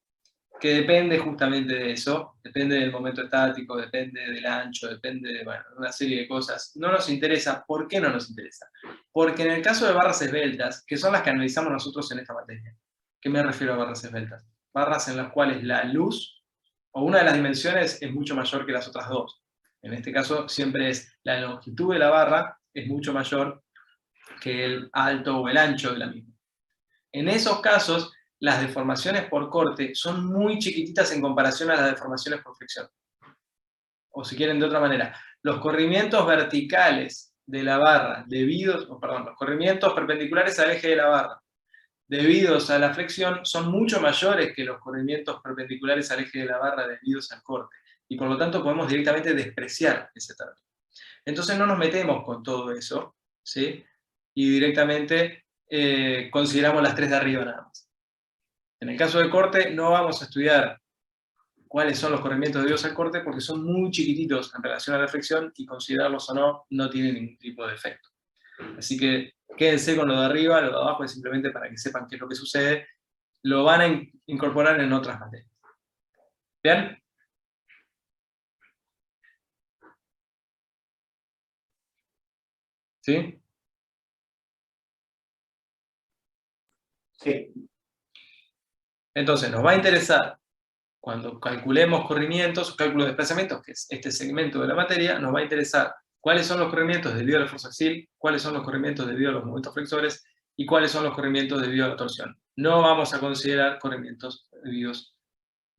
que depende justamente de eso, depende del momento estático, depende del ancho, depende de una serie de cosas. No nos interesa. ¿Por qué no nos interesa? Porque en el caso de barras esbeltas, que son las que analizamos nosotros en esta materia, ¿qué me refiero a barras esbeltas? Barras en las cuales la luz, o una de las dimensiones, es mucho mayor que las otras dos. En este caso siempre es la longitud de la barra es mucho mayor que el alto o el ancho de la misma. En esos casos, las deformaciones por corte son muy chiquititas en comparación a las deformaciones por fricción. O si quieren de otra manera, los corrimientos verticales de la barra, los corrimientos perpendiculares al eje de la barra, debidos a la flexión, son mucho mayores que los corrimientos perpendiculares al eje de la barra debidos al corte. Y por lo tanto podemos directamente despreciar ese término. Entonces no nos metemos con todo eso, ¿sí? Y directamente consideramos las tres de arriba nada más. En el caso de corte no vamos a estudiar cuáles son los corrimientos debidos al corte porque son muy chiquititos en relación a la flexión y considerarlos o no tiene ningún tipo de efecto. Así que quédense con lo de arriba, lo de abajo es simplemente para que sepan qué es lo que sucede. Lo van a incorporar en otras materias. ¿Bien? ¿Sí? Sí. Entonces nos va a interesar, cuando calculemos corrimientos, cálculo de desplazamientos, que es este segmento de la materia, nos va a interesar cuáles son los corrimientos debido a la fuerza axil, cuáles son los corrimientos debido a los momentos flexores, y cuáles son los corrimientos debido a la torsión. no vamos a considerar corrimientos debidos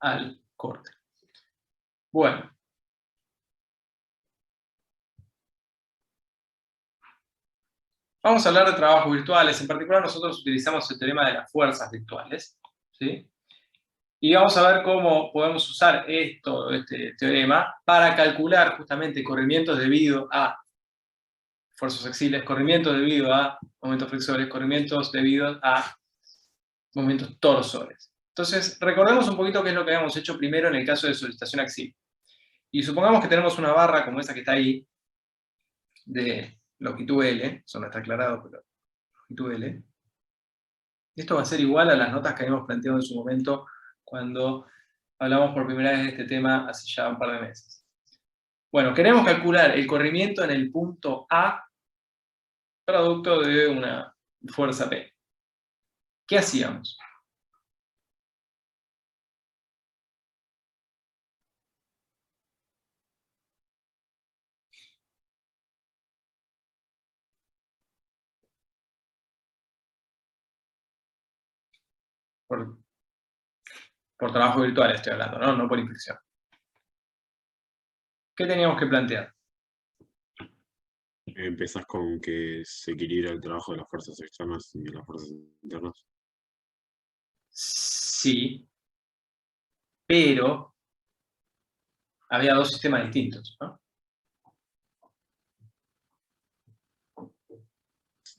al corte. Bueno. Vamos a hablar de trabajos virtuales. En particular, nosotros utilizamos el teorema de las fuerzas virtuales, ¿sí? Y vamos a ver cómo podemos usar este teorema para calcular justamente corrimientos debido a fuerzas axiales, corrimientos debido a momentos flexores, corrimientos debido a momentos torsores. Entonces, recordemos un poquito qué es lo que habíamos hecho primero en el caso de solicitación axial. Y supongamos que tenemos una barra como esta que está ahí, de longitud L, eso no está aclarado, pero longitud L. Esto va a ser igual a las notas que habíamos planteado en su momento cuando hablamos por primera vez de este tema hace ya un par de meses. Bueno, queremos calcular el corrimiento en el punto A, producto de una fuerza P. ¿Qué hacíamos? Por trabajo virtual estoy hablando, ¿no? No por inflexión. ¿Qué teníamos que plantear? Empezás con que se equilibra el trabajo de las fuerzas externas y de las fuerzas internas. Sí, pero había dos sistemas distintos, ¿no?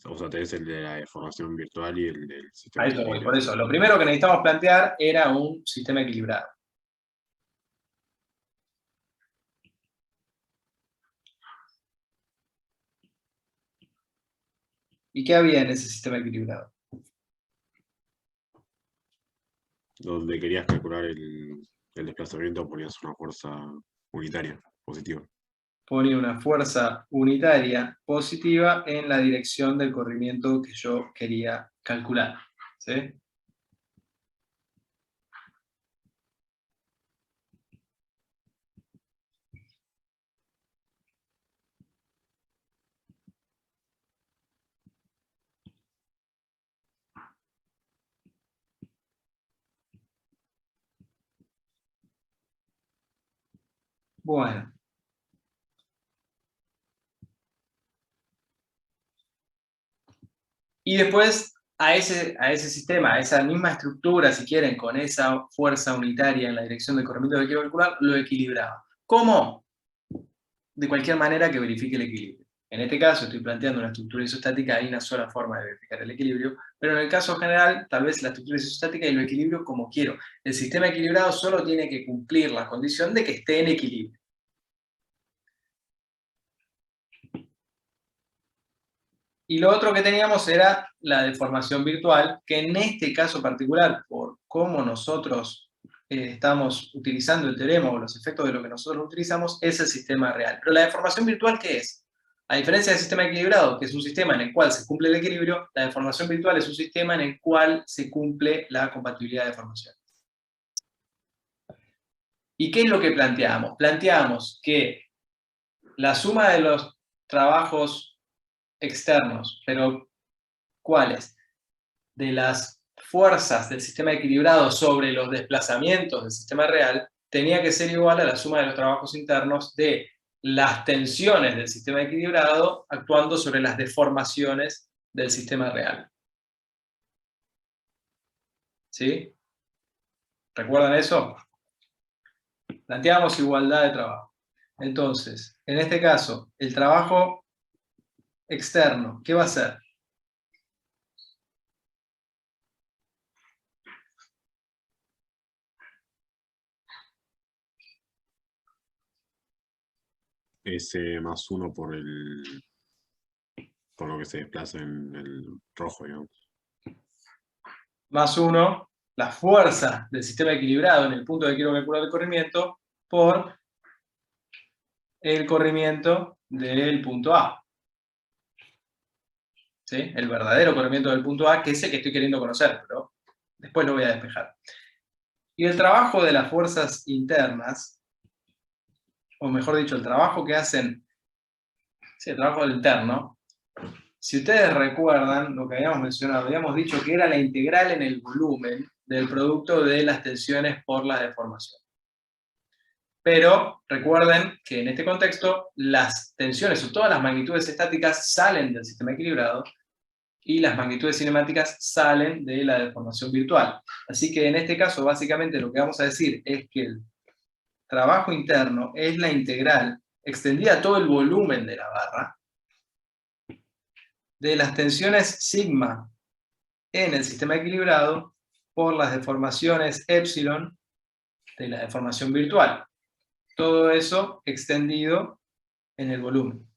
O sea, tenés el de la deformación virtual y el del sistema A eso voy. equilibrado. Por eso, lo primero que necesitamos plantear era un sistema equilibrado. ¿Y qué había en ese sistema equilibrado? Donde querías calcular el desplazamiento ponías una fuerza unitaria, positiva. Ponía una fuerza unitaria positiva en la dirección del corrimiento que yo quería calcular, ¿sí? Bueno. Y después a ese sistema, a esa misma estructura, si quieren, con esa fuerza unitaria en la dirección del corrimiento que quiero calcular, lo equilibraba. ¿Cómo? De cualquier manera que verifique el equilibrio. En este caso estoy planteando una estructura isostática, hay una sola forma de verificar el equilibrio, pero en el caso general, tal vez la estructura es isostática y lo equilibrio como quiero. El sistema equilibrado solo tiene que cumplir la condición de que esté en equilibrio. Y lo otro que teníamos era la deformación virtual, que en este caso particular, por cómo nosotros estamos utilizando el teorema o los efectos de lo que nosotros utilizamos, es el sistema real. Pero la deformación virtual, ¿qué es? A diferencia del sistema equilibrado, que es un sistema en el cual se cumple el equilibrio, la deformación virtual es un sistema en el cual se cumple la compatibilidad de deformación. ¿Y qué es lo que planteamos? Planteamos que la suma de los trabajos externos, pero ¿cuáles? De las fuerzas del sistema equilibrado sobre los desplazamientos del sistema real, tenía que ser igual a la suma de los trabajos internos de las tensiones del sistema equilibrado actuando sobre las deformaciones del sistema real. ¿Sí? ¿Recuerdan eso? Planteamos igualdad de trabajo. Entonces, en este caso, el trabajo externo, ¿qué va a ser? S más 1 por lo que se desplaza en el rojo, digamos. Más 1, la fuerza del sistema equilibrado en el punto que quiero calcular el corrimiento, por el corrimiento del punto A. ¿Sí? El verdadero corrimiento del punto A, que es el que estoy queriendo conocer, pero después lo voy a despejar. Y el trabajo de las fuerzas internas, o mejor dicho, el trabajo que hacen, sí, el trabajo del interno, si ustedes recuerdan lo que habíamos mencionado, habíamos dicho que era la integral en el volumen del producto de las tensiones por la deformación. Pero recuerden que en este contexto las tensiones o todas las magnitudes estáticas salen del sistema equilibrado y las magnitudes cinemáticas salen de la deformación virtual. Así que en este caso básicamente lo que vamos a decir es que el trabajo interno es la integral extendida a todo el volumen de la barra de las tensiones sigma en el sistema equilibrado por las deformaciones epsilon de la deformación virtual. Todo eso extendido en el volumen.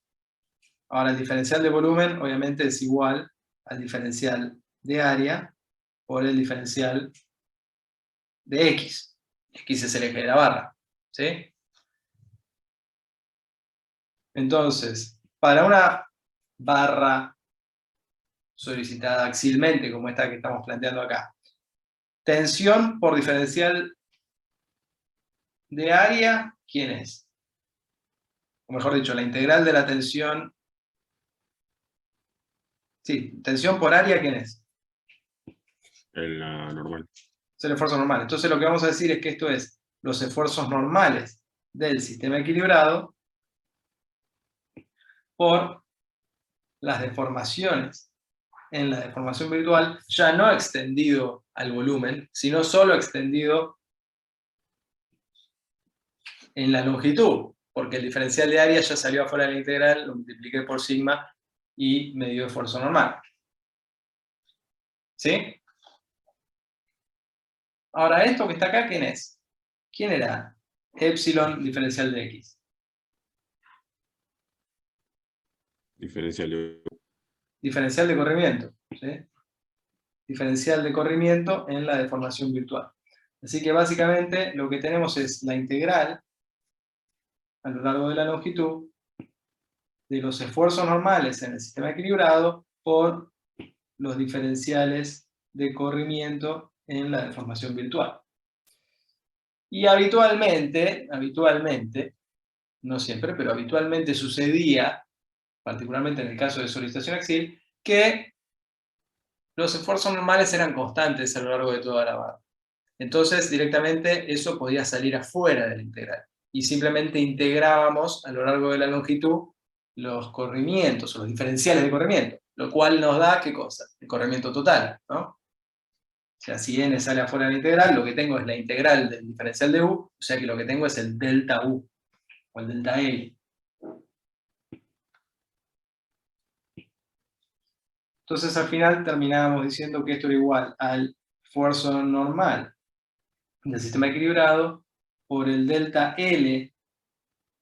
Ahora el diferencial de volumen obviamente es igual al diferencial de área por el diferencial de X. X es el eje de la barra, ¿sí? Entonces, para una barra solicitada axilmente, como esta que estamos planteando acá, tensión por diferencial de área, ¿quién es? O mejor dicho, la integral de la tensión. Sí, tensión por área, ¿quién es? La normal. Es el esfuerzo normal. Entonces lo que vamos a decir es que esto es los esfuerzos normales del sistema equilibrado por las deformaciones en la deformación virtual, ya no extendido al volumen, sino solo extendido en la longitud, porque el diferencial de área ya salió afuera de la integral, lo multipliqué por sigma y me dio esfuerzo normal. ¿Sí? Ahora, esto que está acá, ¿quién es? ¿Quién era? Epsilon diferencial de X. Diferencial de... Diferencial de corrimiento. ¿Sí? Diferencial de corrimiento en la deformación virtual. Así que básicamente lo que tenemos es la integral a lo largo de la longitud de los esfuerzos normales en el sistema equilibrado por los diferenciales de corrimiento en la deformación virtual. Y habitualmente, no siempre, pero habitualmente sucedía, particularmente en el caso de solicitación axil, que los esfuerzos normales eran constantes a lo largo de toda la barra. Entonces, directamente eso podía salir afuera de la integral. Y simplemente integrábamos a lo largo de la longitud los corrimientos, o los diferenciales de corrimiento, lo cual nos da, ¿qué cosa? El corrimiento total, ¿no? O sea, si n sale afuera de la integral, lo que tengo es la integral del diferencial de u, o sea que lo que tengo es el delta u, o el delta L. Entonces al final terminábamos diciendo que esto era igual al esfuerzo normal del sistema equilibrado por el delta L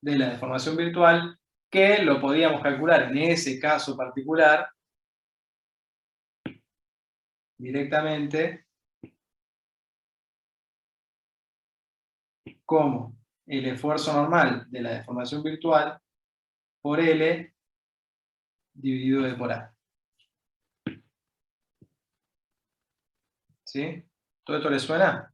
de la deformación virtual, que lo podíamos calcular en ese caso particular directamente como el esfuerzo normal de la deformación virtual por L dividido de por A. ¿Sí? ¿Todo esto les suena?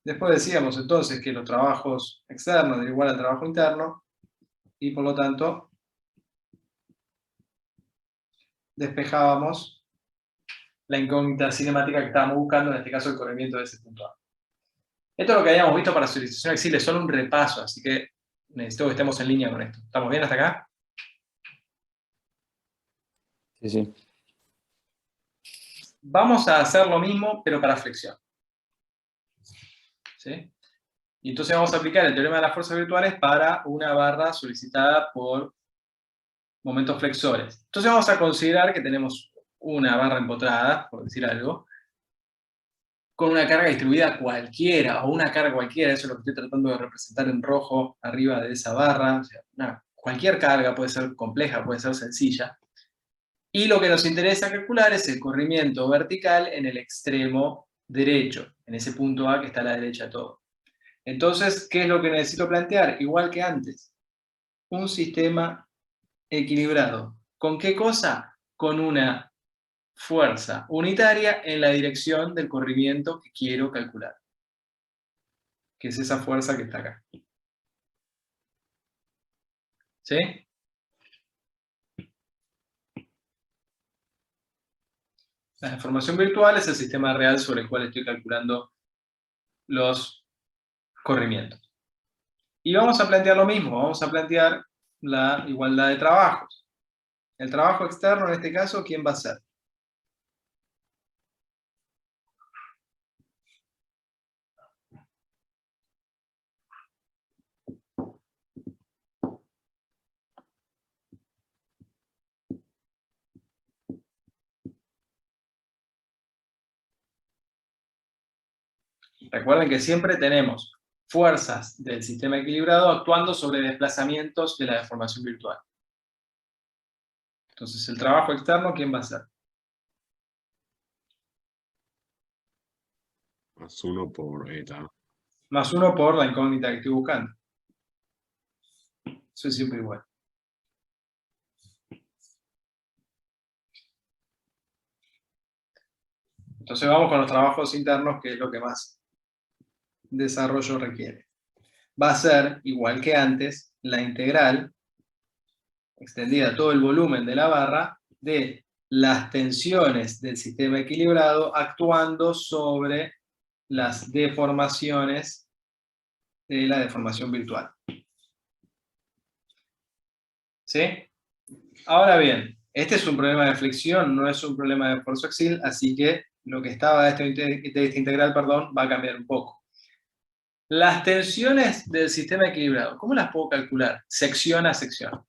Después decíamos entonces que los trabajos externos eran igual al trabajo interno y por lo tanto despejábamos la incógnita cinemática que estábamos buscando, en este caso el corrimiento de ese punto A. Esto es lo que habíamos visto para solicitación axil, es solo un repaso, así que necesito que estemos en línea con esto. ¿Estamos bien hasta acá? Sí, sí. Vamos a hacer lo mismo, pero para flexión. ¿Sí? Y entonces vamos a aplicar el teorema de las fuerzas virtuales para una barra solicitada por momentos flexores. Entonces vamos a considerar que tenemos una barra empotrada, por decir algo, con una carga distribuida cualquiera, o una carga cualquiera, eso es lo que estoy tratando de representar en rojo arriba de esa barra, o sea, cualquier carga puede ser compleja, puede ser sencilla, y lo que nos interesa calcular es el corrimiento vertical en el extremo derecho, en ese punto A que está a la derecha de todo. Entonces, ¿qué es lo que necesito plantear? Igual que antes, un sistema equilibrado. ¿Con qué cosa? Con una fuerza unitaria en la dirección del corrimiento que quiero calcular, que es esa fuerza que está acá. ¿Sí? La deformación virtual es el sistema real sobre el cual estoy calculando los corrimientos. Y vamos a plantear lo mismo, vamos a plantear la igualdad de trabajos. El trabajo externo, en este caso, ¿quién va a ser? Recuerden que siempre tenemos fuerzas del sistema equilibrado actuando sobre desplazamientos de la deformación virtual. Entonces, el trabajo externo, ¿quién va a ser? Más 1 por eta. Más 1 por la incógnita que estoy buscando. Eso es siempre igual. Entonces vamos con los trabajos internos, que es lo que más desarrollo requiere. Va a ser, igual que antes, la integral, extendida a todo el volumen de la barra, de las tensiones del sistema equilibrado actuando sobre las deformaciones de la deformación virtual. ¿Sí? Ahora bien, este es un problema de flexión, no es un problema de esfuerzo axial, así que lo que estaba de esta integral, perdón, va a cambiar un poco. Las tensiones del sistema equilibrado, ¿cómo las puedo calcular? Sección a sección.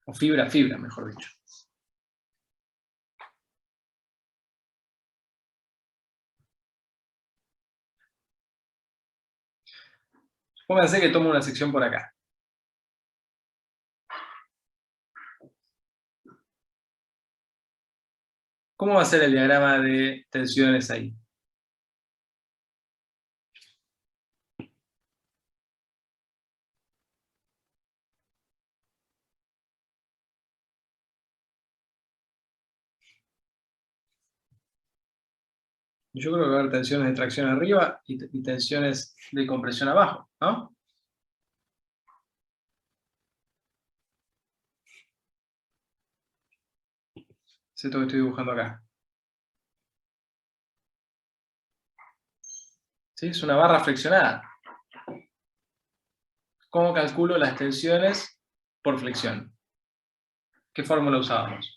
O fibra a fibra, mejor dicho. Pónganse que tomo una sección por acá. ¿Cómo va a ser el diagrama de tensiones ahí? Yo creo que va a haber tensiones de tracción arriba y tensiones de compresión abajo, ¿no? Es esto que estoy dibujando acá. ¿Sí? Es una barra flexionada. ¿Cómo calculo las tensiones por flexión? ¿Qué fórmula usábamos?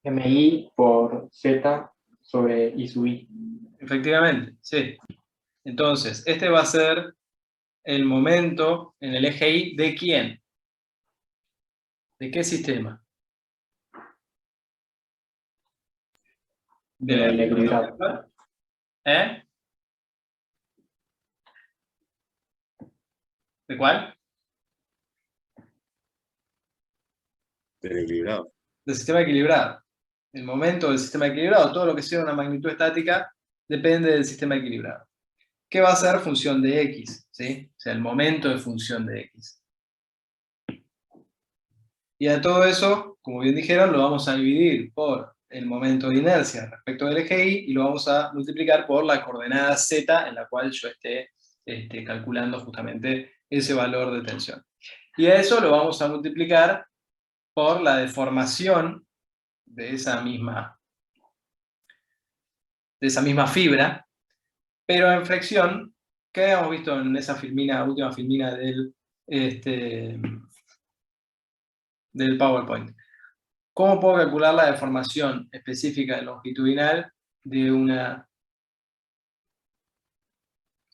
MI por Z sobre I sub I. Efectivamente, sí. Entonces, este va a ser el momento en el eje Y de quién. ¿De qué sistema? Del equilibrado. ¿Eh? ¿De cuál? Del equilibrado. Del sistema equilibrado. El momento del sistema equilibrado, todo lo que sea una magnitud estática, depende del sistema equilibrado. ¿Qué va a ser función de X? ¿Sí? O sea, el momento de función de X. Y a todo eso, como bien dijeron, lo vamos a dividir por el momento de inercia respecto del eje Y y lo vamos a multiplicar por la coordenada Z en la cual yo esté calculando justamente ese valor de tensión. Y a eso lo vamos a multiplicar por la deformación de esa misma fibra, pero en flexión, que habíamos visto en esa última filmina del PowerPoint. ¿Cómo puedo calcular la deformación específica longitudinal de una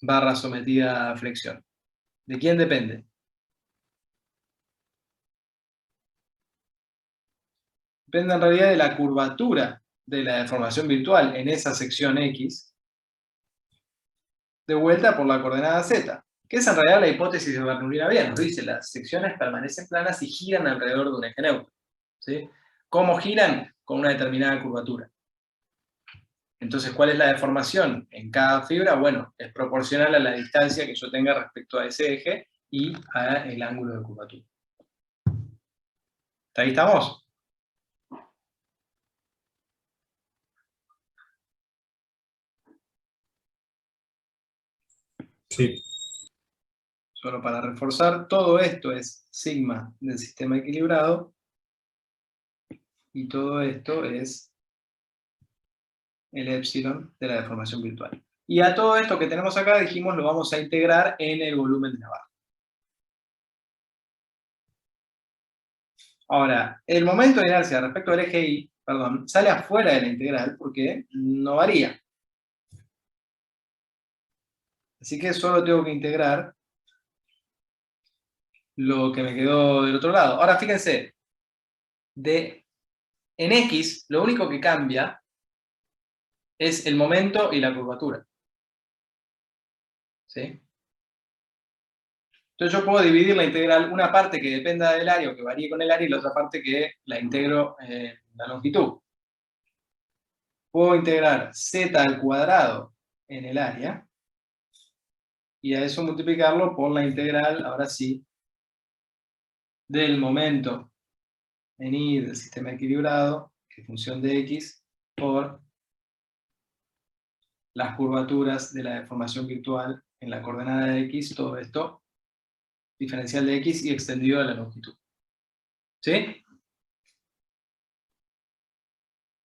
barra sometida a flexión? ¿De quién depende? Depende en realidad de la curvatura de la deformación virtual en esa sección X, de vuelta por la coordenada z, que es en realidad la hipótesis de Bernoulli-Navier. Nos dice, las secciones permanecen planas y giran alrededor de un eje neutro. ¿Sí? ¿Cómo giran? Con una determinada curvatura. Entonces, ¿cuál es la deformación en cada fibra? Bueno, es proporcional a la distancia que yo tenga respecto a ese eje y al ángulo de curvatura. ¿Hasta ahí estamos? Sí. Solo para reforzar, todo esto es sigma del sistema equilibrado y todo esto es el epsilon de la deformación virtual. Y a todo esto que tenemos acá, dijimos, lo vamos a integrar en el volumen de la barra. Ahora, el momento de inercia respecto al eje Y, perdón, sale afuera de la integral porque no varía. Así que solo tengo que integrar lo que me quedó del otro lado. Ahora fíjense, en X lo único que cambia es el momento y la curvatura. ¿Sí? Entonces yo puedo dividir la integral, una parte que dependa del área o que varíe con el área y la otra parte que la integro en la longitud. Puedo integrar z al cuadrado en el área y a eso multiplicarlo por la integral, ahora sí, del momento en Y del sistema equilibrado, que es función de X, por las curvaturas de la deformación virtual en la coordenada de X, todo esto, diferencial de X y extendido a la longitud. ¿Sí?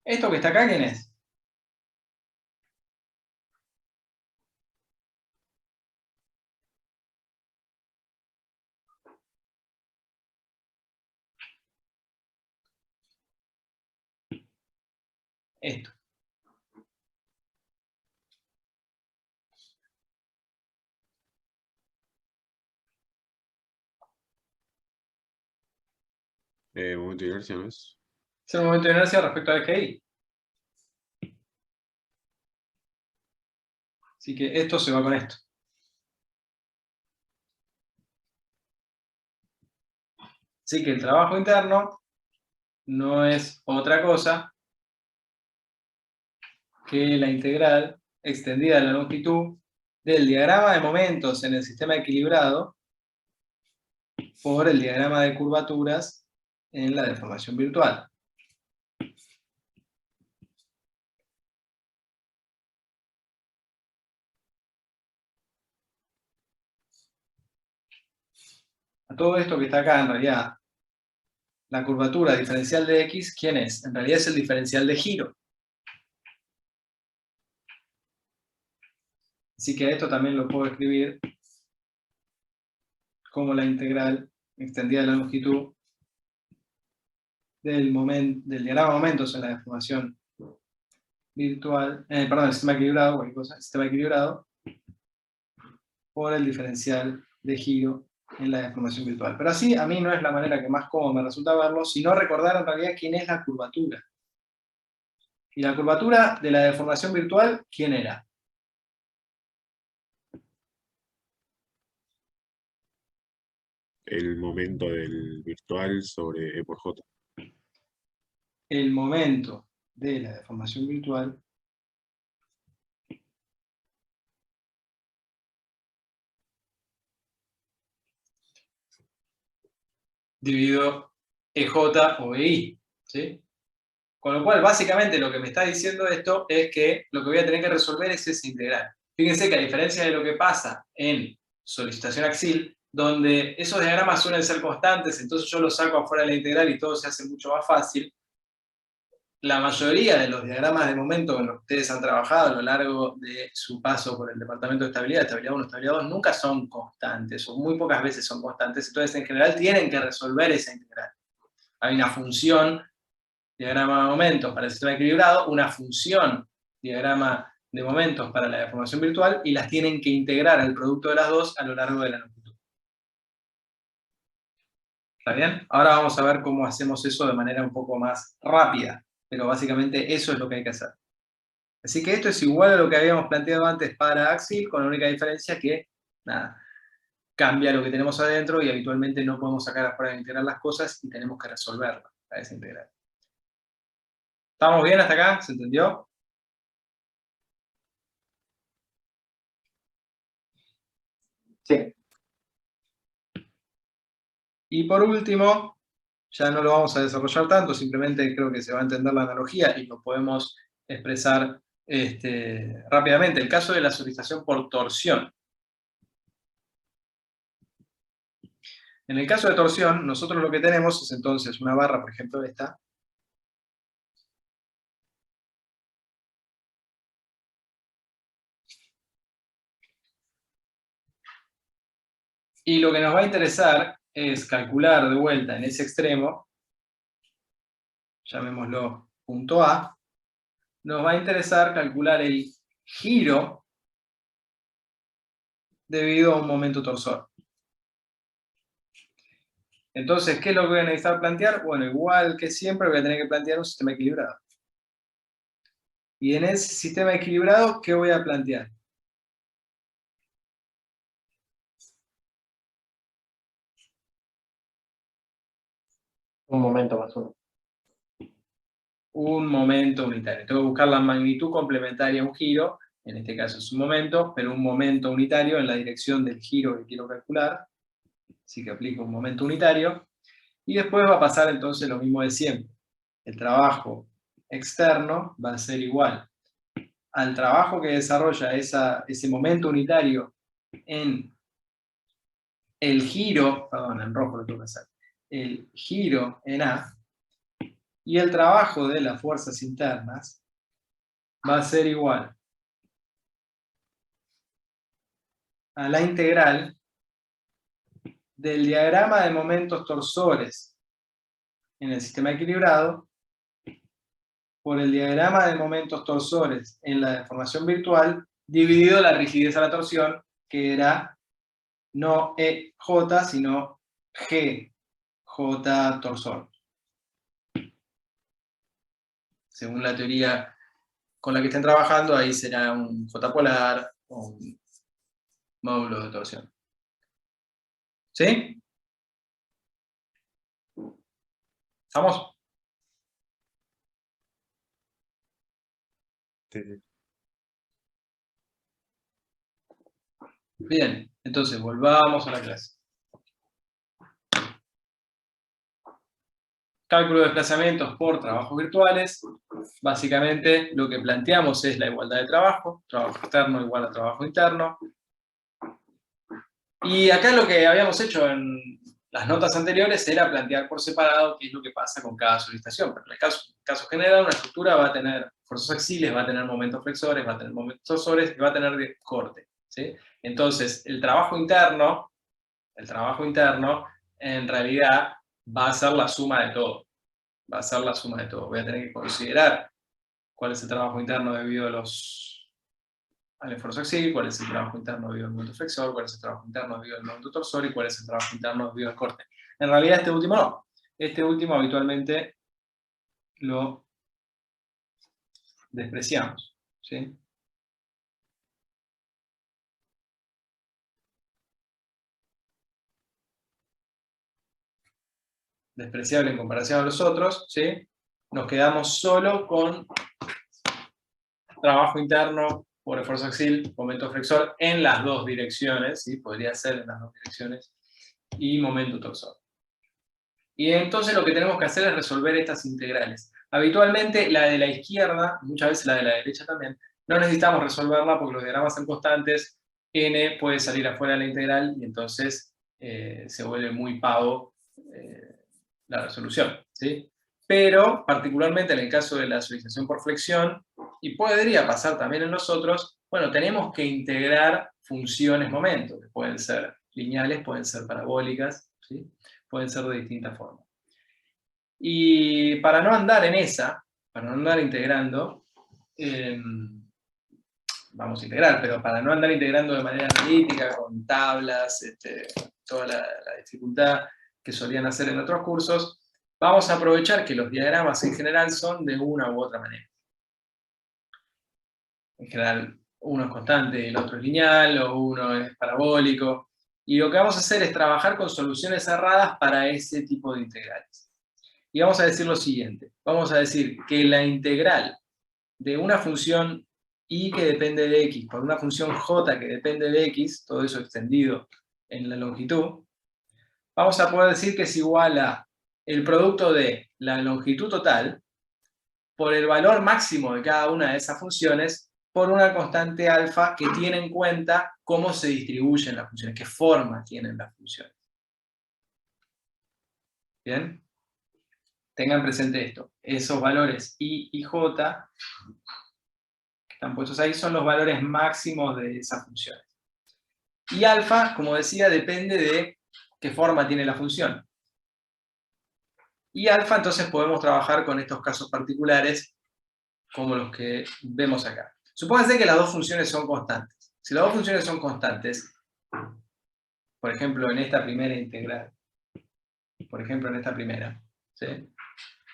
¿Esto que está acá quién es? Esto. Momento de inercia, ¿no es? Es el momento de inercia respecto al eje Y. Así que esto se va con esto. Así que el trabajo interno no es otra cosa que la integral extendida a la longitud del diagrama de momentos en el sistema equilibrado por el diagrama de curvaturas en la deformación virtual. A todo esto que está acá, en realidad, la curvatura diferencial de X, ¿quién es? En realidad es el diferencial de giro. Así que esto también lo puedo escribir como la integral extendida a la longitud del diagrama de momentos en la deformación virtual, perdón, el sistema equilibrado, cualquier cosa, el sistema equilibrado, por el diferencial de giro en la deformación virtual. Pero así a mí no es la manera que más cómodo me resulta verlo, sino recordar en realidad quién es la curvatura. Y la curvatura de la deformación virtual, ¿quién era? El momento del virtual sobre E por J. El momento de la deformación virtual dividido EJ o EI, ¿sí? Con lo cual, básicamente lo que me está diciendo esto es que lo que voy a tener que resolver es esa integral. Fíjense que a diferencia de lo que pasa en solicitación axil, donde esos diagramas suelen ser constantes, entonces yo los saco afuera de la integral y todo se hace mucho más fácil, la mayoría de los diagramas de momento con los que ustedes han trabajado a lo largo de su paso por el departamento de estabilidad 1, estabilidad 2, nunca son constantes, o muy pocas veces son constantes, entonces en general tienen que resolver esa integral. Hay una función, diagrama de momentos para el sistema equilibrado, una función, diagrama de momentos para la deformación virtual, y las tienen que integrar al producto de las dos a lo largo de la longitud. ¿Está bien? Ahora vamos a ver cómo hacemos eso de manera un poco más rápida, pero básicamente eso es lo que hay que hacer. Así que esto es igual a lo que habíamos planteado antes para Axil, con la única diferencia que, nada, cambia lo que tenemos adentro y habitualmente no podemos sacar afuera de integrar las cosas y tenemos que resolverlas a esa integral. ¿Estamos bien hasta acá? ¿Se entendió? Sí. Y por último, ya no lo vamos a desarrollar tanto, simplemente creo que se va a entender la analogía y lo podemos expresar rápidamente. El caso de la solicitación por torsión. En el caso de torsión, nosotros lo que tenemos es entonces una barra, por ejemplo, esta, y lo que nos va a interesar es calcular de vuelta en ese extremo, llamémoslo punto A, nos va a interesar calcular el giro debido a un momento torsor. Entonces, ¿qué es lo que voy a necesitar plantear? Bueno, igual que siempre voy a tener que plantear un sistema equilibrado. Y en ese sistema equilibrado, ¿qué voy a plantear? Un momento más uno. Un momento unitario. Tengo que buscar la magnitud complementaria a un giro, en este caso es un momento, pero un momento unitario en la dirección del giro que quiero calcular. Así que aplico un momento unitario. Y después va a pasar entonces lo mismo de siempre. El trabajo externo va a ser igual al trabajo que desarrolla ese momento unitario en el giro, perdón, en rojo lo tengo que hacer, el giro en A, y el trabajo de las fuerzas internas va a ser igual a la integral del diagrama de momentos torsores en el sistema equilibrado por el diagrama de momentos torsores en la deformación virtual, dividido la rigidez a la torsión, que era no EJ, sino GJ torsor. Según la teoría con la que estén trabajando, ahí será un J polar o un módulo de torsión. ¿Sí? ¿Estamos? Sí. Bien, entonces volvamos a la clase. Cálculo de desplazamientos por trabajos virtuales. Básicamente lo que planteamos es la igualdad de trabajo externo igual a trabajo interno. Y acá lo que habíamos hecho en las notas anteriores era plantear por separado qué es lo que pasa con cada solicitación. Pero en el caso general, una estructura va a tener fuerzas axiles, va a tener momentos flexores, va a tener momentos torsores y va a tener de corte, ¿sí? Entonces, el trabajo interno, en realidad va a ser la suma de todo. Va a ser la suma de todo. Voy a tener que considerar cuál es el trabajo interno debido al esfuerzo axil, cuál es el trabajo interno debido al momento flexor, cuál es el trabajo interno debido al momento torsor y cuál es el trabajo interno debido al corte. En realidad este último no. Este último habitualmente lo despreciamos, ¿sí? Despreciable en comparación a los otros, ¿sí? Nos quedamos solo con trabajo interno por esfuerzo axil, momento flexor, en las dos direcciones, ¿sí? Podría ser en las dos direcciones, y momento torsor. Y entonces lo que tenemos que hacer es resolver estas integrales. Habitualmente la de la izquierda, muchas veces la de la derecha también, no necesitamos resolverla porque los diagramas son constantes, n puede salir afuera de la integral y entonces se vuelve muy pavo la resolución, ¿sí? Pero particularmente en el caso de la solicitación por flexión, y podría pasar también en los otros, bueno, tenemos que integrar funciones momentos, que pueden ser lineales, pueden ser parabólicas, ¿sí? Pueden ser de distintas formas. Y para no andar en esa, para no andar integrando, vamos a integrar, pero para no andar integrando de manera analítica, con tablas, toda la dificultad que solían hacer en otros cursos, vamos a aprovechar que los diagramas en general son de una u otra manera. En general, uno es constante, el otro es lineal, o uno es parabólico. Y lo que vamos a hacer es trabajar con soluciones cerradas para ese tipo de integrales. Y vamos a decir lo siguiente. Vamos a decir que la integral de una función y que depende de x por una función j que depende de x, todo eso extendido en la longitud, vamos a poder decir que es igual a el producto de la longitud total por el valor máximo de cada una de esas funciones por una constante alfa que tiene en cuenta cómo se distribuyen las funciones, qué forma tienen las funciones. ¿Bien? Tengan presente esto. Esos valores i y j que están puestos ahí son los valores máximos de esas funciones. Y alfa, como decía, depende de qué forma tiene la función. Y alfa, entonces podemos trabajar con estos casos particulares como los que vemos acá. Supónganse que las dos funciones son constantes. Si las dos funciones son constantes, por ejemplo, en esta primera integral, por ejemplo, en esta primera, ¿sí?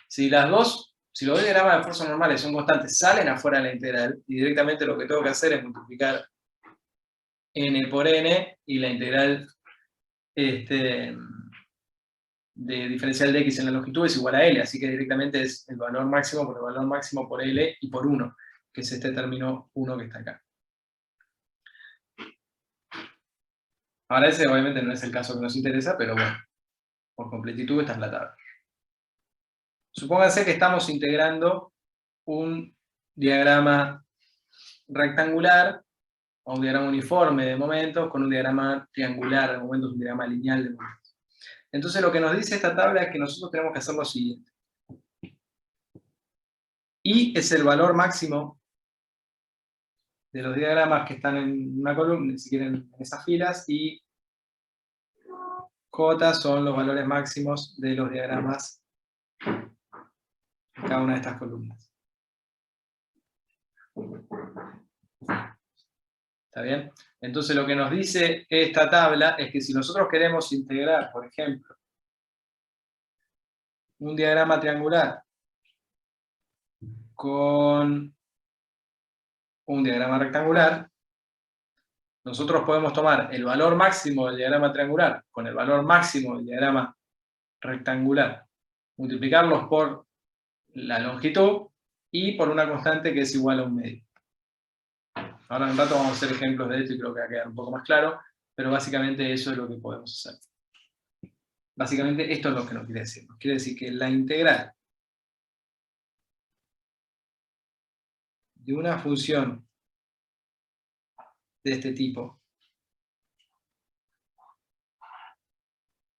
Si los dos diagramas de fuerzas normales son constantes, salen afuera de la integral, y directamente lo que tengo que hacer es multiplicar n por n, y la integral de diferencial de x en la longitud es igual a L, así que directamente es el valor máximo por el valor máximo por L y por 1, que es este término 1 que está acá. Ahora ese obviamente no es el caso que nos interesa, pero bueno, por completitud esta es la tabla. Supónganse que estamos integrando un diagrama rectangular o un diagrama uniforme de momentos con un diagrama triangular de momentos, un diagrama lineal de momentos. Entonces lo que nos dice esta tabla es que nosotros tenemos que hacer lo siguiente. I es el valor máximo de los diagramas que están en una columna, si quieren, en esas filas, y J son los valores máximos de los diagramas en cada una de estas columnas. ¿Está bien? Entonces lo que nos dice esta tabla es que si nosotros queremos integrar, por ejemplo, un diagrama triangular con un diagrama rectangular, nosotros podemos tomar el valor máximo del diagrama triangular con el valor máximo del diagrama rectangular, multiplicarlos por la longitud y por una constante que es igual a un medio. Ahora en un rato vamos a hacer ejemplos de esto y creo que va a quedar un poco más claro, pero básicamente eso es lo que podemos hacer. Básicamente esto es lo que nos quiere decir. Nos quiere decir que la integral de una función de este tipo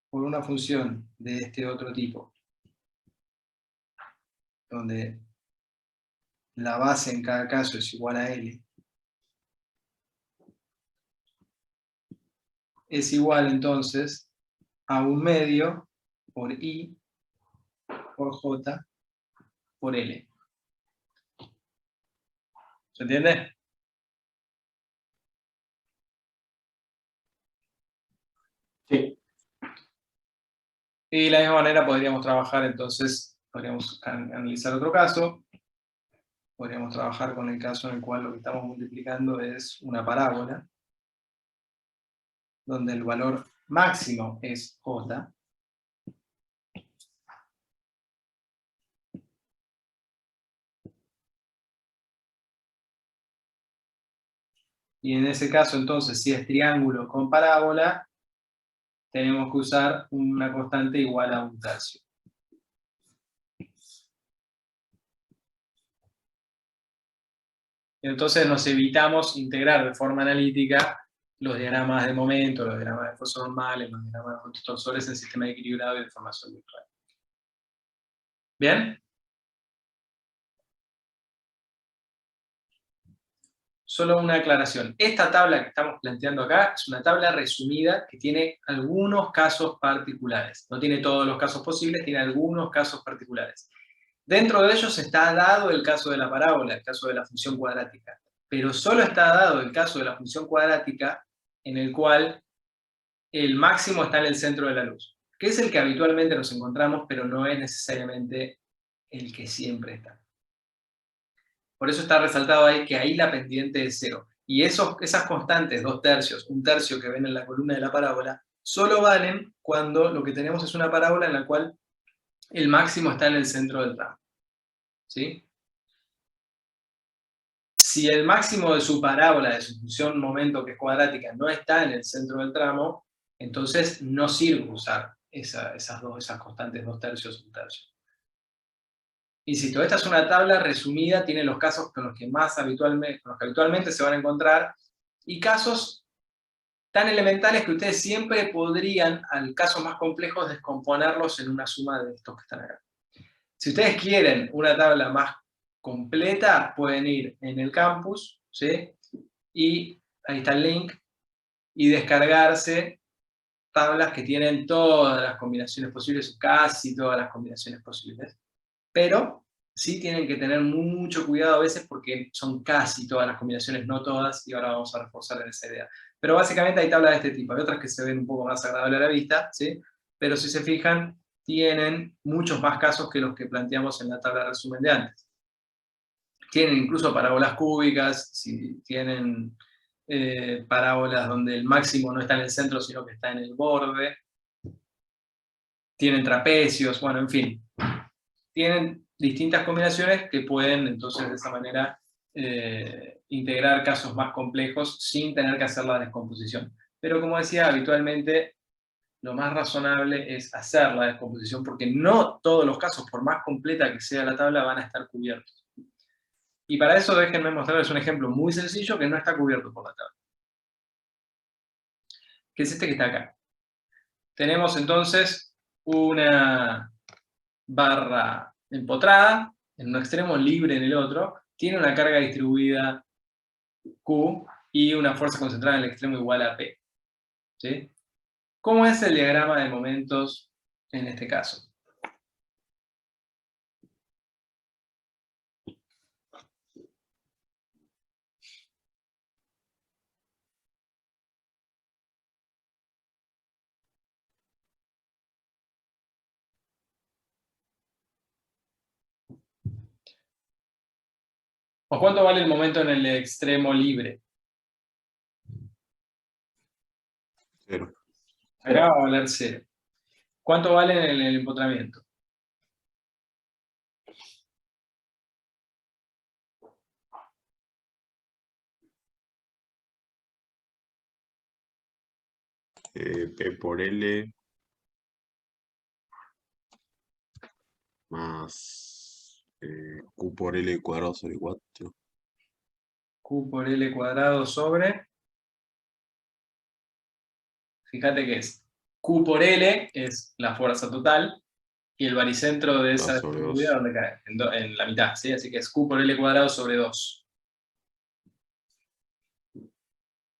por una función de este otro tipo, donde la base en cada caso es igual a L, es igual entonces a un medio por I por J por L. ¿Se entiende? Sí. Y de la misma manera podríamos trabajar entonces, podríamos analizar otro caso, podríamos trabajar con el caso en el cual lo que estamos multiplicando es una parábola, donde el valor máximo es J, y en ese caso entonces si es triángulo con parábola, tenemos que usar una constante igual a un tercio. Entonces nos evitamos integrar de forma analítica los diagramas de momento, los diagramas de fuerzas normales, los diagramas de torsores en sistema equilibrado y de formación virtual. ¿Bien? Solo una aclaración. Esta tabla que estamos planteando acá es una tabla resumida que tiene algunos casos particulares. No tiene todos los casos posibles, tiene algunos casos particulares. Dentro de ellos está dado el caso de la parábola, el caso de la función cuadrática. Pero solo está dado el caso de la función cuadrática en el cual el máximo está en el centro de la luz, que es el que habitualmente nos encontramos, pero no es necesariamente el que siempre está. Por eso está resaltado ahí que ahí la pendiente es 0. Y esas constantes, 2/3, 1/3 que ven en la columna de la parábola, solo valen cuando lo que tenemos es una parábola en la cual el máximo está en el centro del tramo. ¿Sí? Si el máximo de su parábola, de su función momento que es cuadrática, no está en el centro del tramo, entonces no sirve usar esas constantes 2/3, 1/3. Insisto, esta es una tabla resumida, tiene los casos con los que habitualmente se van a encontrar, y casos tan elementales que ustedes siempre podrían, al caso más complejo, descomponerlos en una suma de estos que están acá. Si ustedes quieren una tabla más completa, pueden ir en el campus, ¿sí? Y ahí está el link, y descargarse tablas que tienen todas las combinaciones posibles, casi todas las combinaciones posibles. Pero sí tienen que tener mucho cuidado a veces porque son casi todas las combinaciones, no todas, y ahora vamos a reforzar en esa idea. Pero básicamente hay tablas de este tipo, hay otras que se ven un poco más agradables a la vista, ¿sí? Pero si se fijan, tienen muchos más casos que los que planteamos en la tabla de resumen de antes. Tienen incluso parábolas cúbicas, si tienen parábolas donde el máximo no está en el centro, sino que está en el borde. Tienen trapecios, bueno, en fin. Tienen distintas combinaciones que pueden, entonces, de esa manera, integrar casos más complejos sin tener que hacer la descomposición. Pero como decía, habitualmente lo más razonable es hacer la descomposición porque no todos los casos, por más completa que sea la tabla, van a estar cubiertos. Y para eso déjenme mostrarles un ejemplo muy sencillo que no está cubierto por la tabla. Que es este que está acá. Tenemos entonces una barra empotrada en un extremo, libre en el otro, tiene una carga distribuida Q y una fuerza concentrada en el extremo igual a P. ¿Sí? ¿Cómo es el diagrama de momentos en este caso? ¿O cuánto vale el momento en el extremo libre? 0. Acá va a valer 0. ¿Cuánto vale en el empotramiento? P por L más Q por L cuadrado sobre 4. Q por L cuadrado sobre... Fíjate que es Q por L es la fuerza total, y el baricentro de esa Sobre distribuida 2. donde cae, en la mitad, ¿sí? Así que es Q por L cuadrado sobre 2.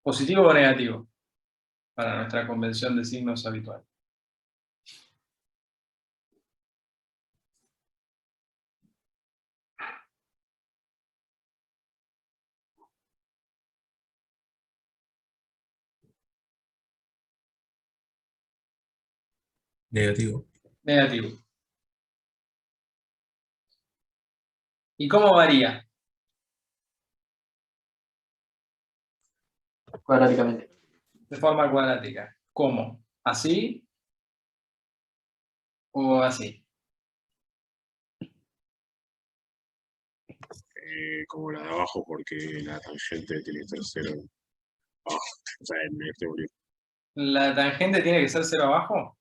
¿Positivo o negativo? Para nuestra convención de signos habitual. Negativo. Negativo. ¿Y cómo varía? Cuadráticamente. De forma cuadrática. ¿Cómo? ¿Así o así? Como la de abajo, porque la tangente tiene que ser 0 abajo. O sea, en este volumen. ¿La tangente tiene que ser 0 abajo?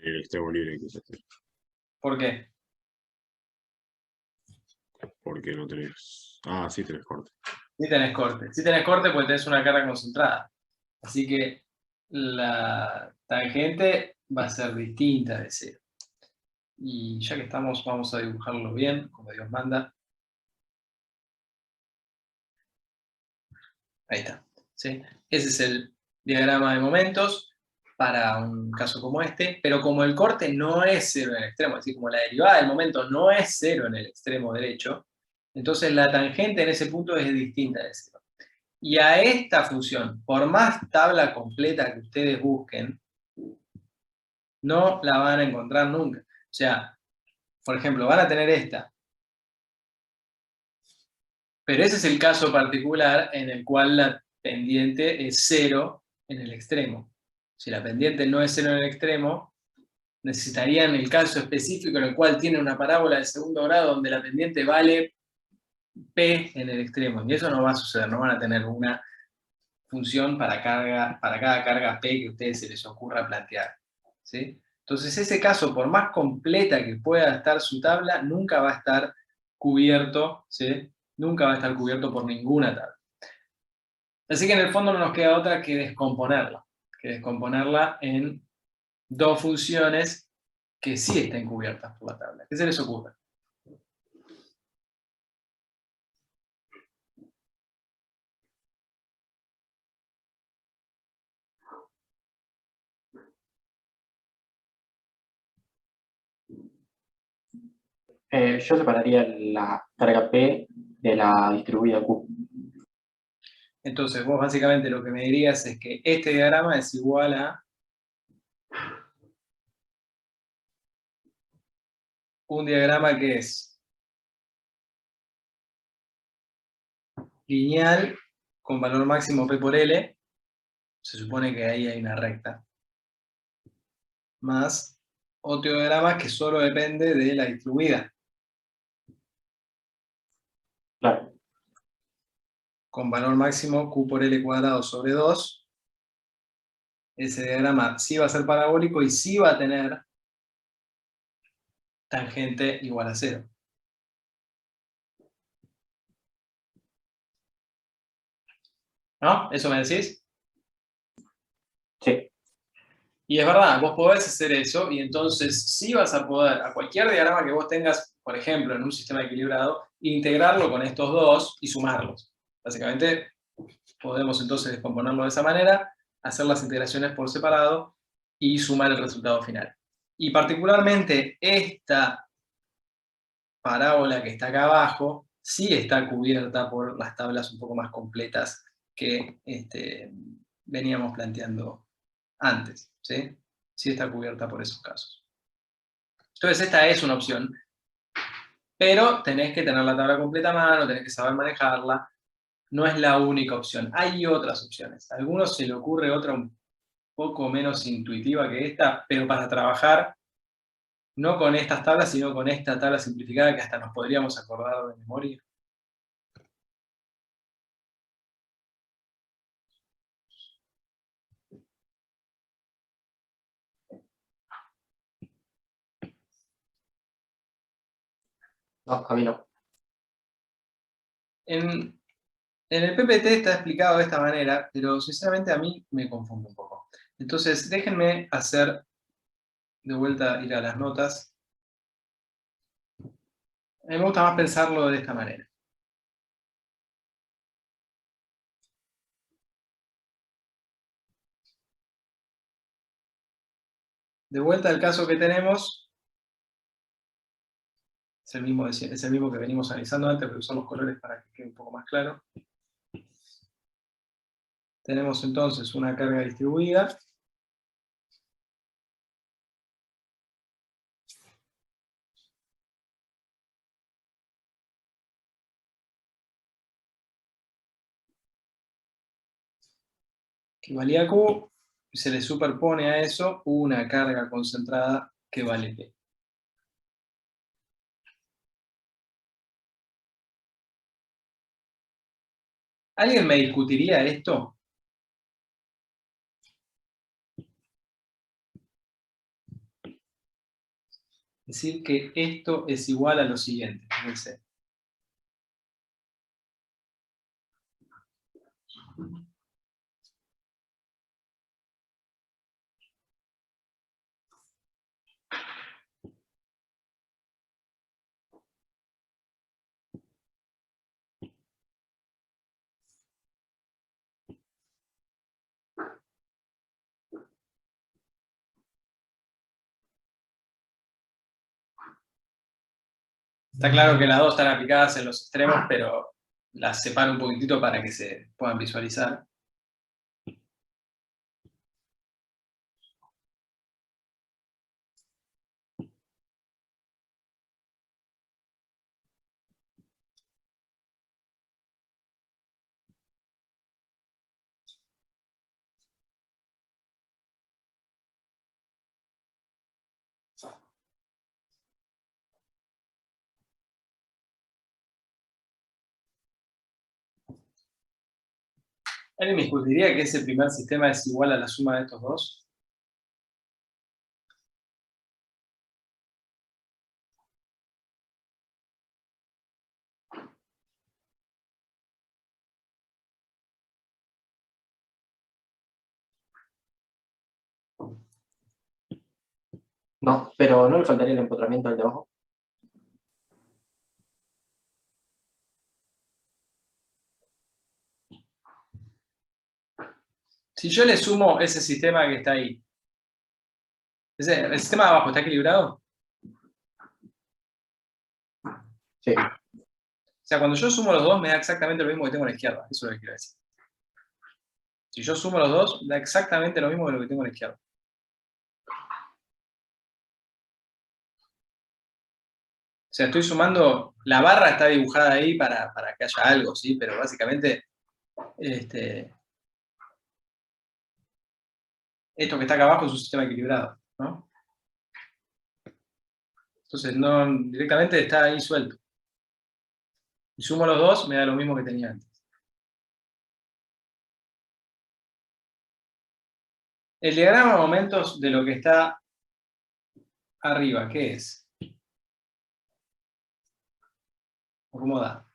En el extremo libre hay que ser 0. ¿Por qué? Porque no tenés. Ah, sí tenés corte. Si tenés corte. Si tenés corte, pues tenés una carga concentrada. Así que la tangente va a ser distinta de 0. Y ya que estamos, vamos a dibujarlo bien, como Dios manda. Ahí está. ¿Sí? Ese es el diagrama de momentos para un caso como este, pero como el corte no es 0 en el extremo, es decir, como la derivada del momento no es 0 en el extremo derecho, entonces la tangente en ese punto es distinta de 0. Y a esta función, por más tabla completa que ustedes busquen, no la van a encontrar nunca. O sea, por ejemplo, van a tener esta. Pero ese es el caso particular en el cual la pendiente es 0 en el extremo. Si la pendiente no es 0 en el extremo, necesitarían el caso específico en el cual tiene una parábola de segundo grado donde la pendiente vale P en el extremo. Y eso no va a suceder, no van a tener una función para cada carga P que a ustedes se les ocurra plantear. ¿Sí? Entonces ese caso, por más completa que pueda estar su tabla, nunca va a estar cubierto, ¿sí? Nunca va a estar cubierto por ninguna tabla. Así que en el fondo no nos queda otra que descomponerla en dos funciones que sí estén cubiertas por la tabla. ¿Qué se les ocurre? Yo separaría la carga P de la distribuida Q. Entonces vos básicamente lo que me dirías es que este diagrama es igual a un diagrama que es lineal con valor máximo P por L, se supone que ahí hay una recta, más otro diagrama que solo depende de la distribuida, Claro, con valor máximo Q por L cuadrado sobre 2. Ese diagrama sí va a ser parabólico y sí va a tener tangente igual a 0. ¿No? ¿Eso me decís? sí. Y es verdad, vos podés hacer eso y entonces sí vas a poder, a cualquier diagrama que vos tengas, por ejemplo, en un sistema equilibrado, integrarlo con estos dos y sumarlos. Básicamente podemos entonces descomponerlo de esa manera, hacer las integraciones por separado y sumar el resultado final. Y particularmente esta parábola que está acá abajo sí está cubierta por las tablas un poco más completas que veníamos planteando antes, ¿sí? Sí está cubierta por esos casos. Entonces esta es una opción, pero tenés que tener la tabla completa a mano, tenés que saber manejarla, no es la única opción, hay otras opciones. A algunos se le ocurre otra un poco menos intuitiva que esta, pero para trabajar no con estas tablas, sino con esta tabla simplificada que hasta nos podríamos acordar de memoria. No, a mí no. En el PPT está explicado de esta manera, pero sinceramente a mí me confunde un poco. Entonces, déjenme hacer de vuelta, ir a las notas. A mí me gusta más pensarlo de esta manera. De vuelta al caso que tenemos, es el mismo que venimos analizando antes, pero usamos colores para que quede un poco más claro. Tenemos entonces una carga distribuida. Que valía Q, y se le superpone a eso una carga concentrada que vale P. ¿Alguien me discutiría esto? Decir que esto es igual a lo siguiente. Fíjense. Está claro que las dos están aplicadas en los extremos, pero las separo un poquitito para que se puedan visualizar. ¿Alguien me discutiría que ese primer sistema es igual a la suma de estos dos? No, pero ¿no le faltaría el empotramiento al de abajo? Si yo le sumo ese sistema que está ahí, ¿el sistema de abajo está equilibrado? Sí. O sea, cuando yo sumo los dos me da exactamente lo mismo que tengo a la izquierda. Eso es lo que quiero decir. Si yo sumo los dos, da exactamente lo mismo que lo que tengo a la izquierda. O sea, estoy sumando, la barra está dibujada ahí para que haya algo, ¿sí? Pero básicamente, esto que está acá abajo es un sistema equilibrado, ¿no? Entonces, no, directamente está ahí suelto. Y sumo los dos, me da lo mismo que tenía antes. El diagrama de momentos de lo que está arriba, ¿qué es? ¿O cómo da?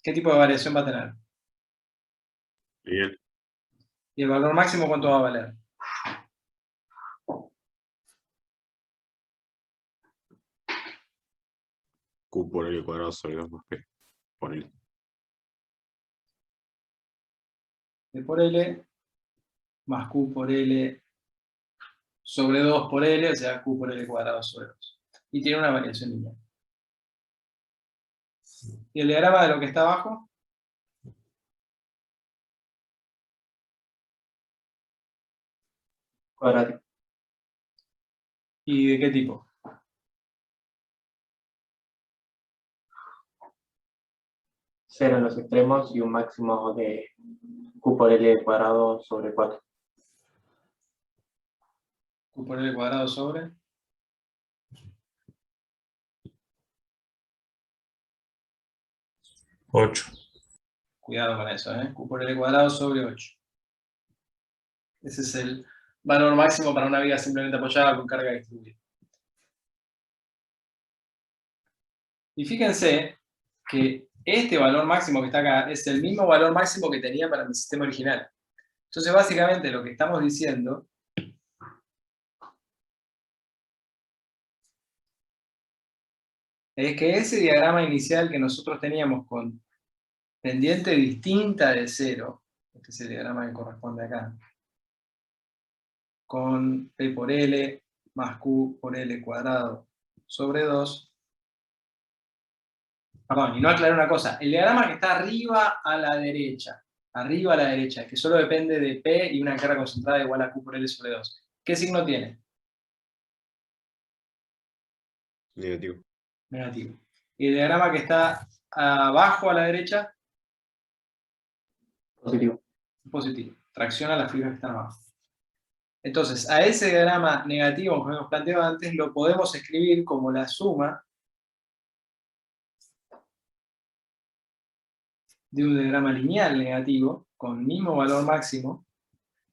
¿Qué tipo de variación va a tener? Bien. ¿Y el valor máximo cuánto va a valer? Q por L cuadrado sobre 2 más P. Ponele. P por L más Q por L sobre 2 por L, o sea, Q por L cuadrado sobre 2. Y tiene una variación lineal. ¿Y el diagrama de lo que está abajo? Cuadrático. ¿Y de qué tipo? Cero en los extremos y un máximo de Q por L cuadrado sobre 4. Q por L cuadrado sobre 8. Cuidado con eso, ¿eh? Q por L cuadrado sobre 8. Ese es el valor máximo para una viga simplemente apoyada con carga distribuida. Y fíjense que este valor máximo que está acá es el mismo valor máximo que tenía para mi sistema original. Entonces, básicamente, lo que estamos diciendo es que ese diagrama inicial que nosotros teníamos con pendiente distinta de 0, este es el diagrama que corresponde acá, con P por L más Q por L cuadrado sobre 2. Perdón, y no aclaré una cosa, el diagrama que está arriba a la derecha, que solo depende de P y una carga concentrada igual a Q por L sobre 2. ¿Qué signo tiene? Negativo. Negativo. Y el diagrama que está abajo a la derecha, Positivo. positivo. Tracciona las fibras que están abajo. Entonces, a ese diagrama negativo, como hemos planteado antes, lo podemos escribir como la suma de un diagrama lineal negativo con mismo valor máximo,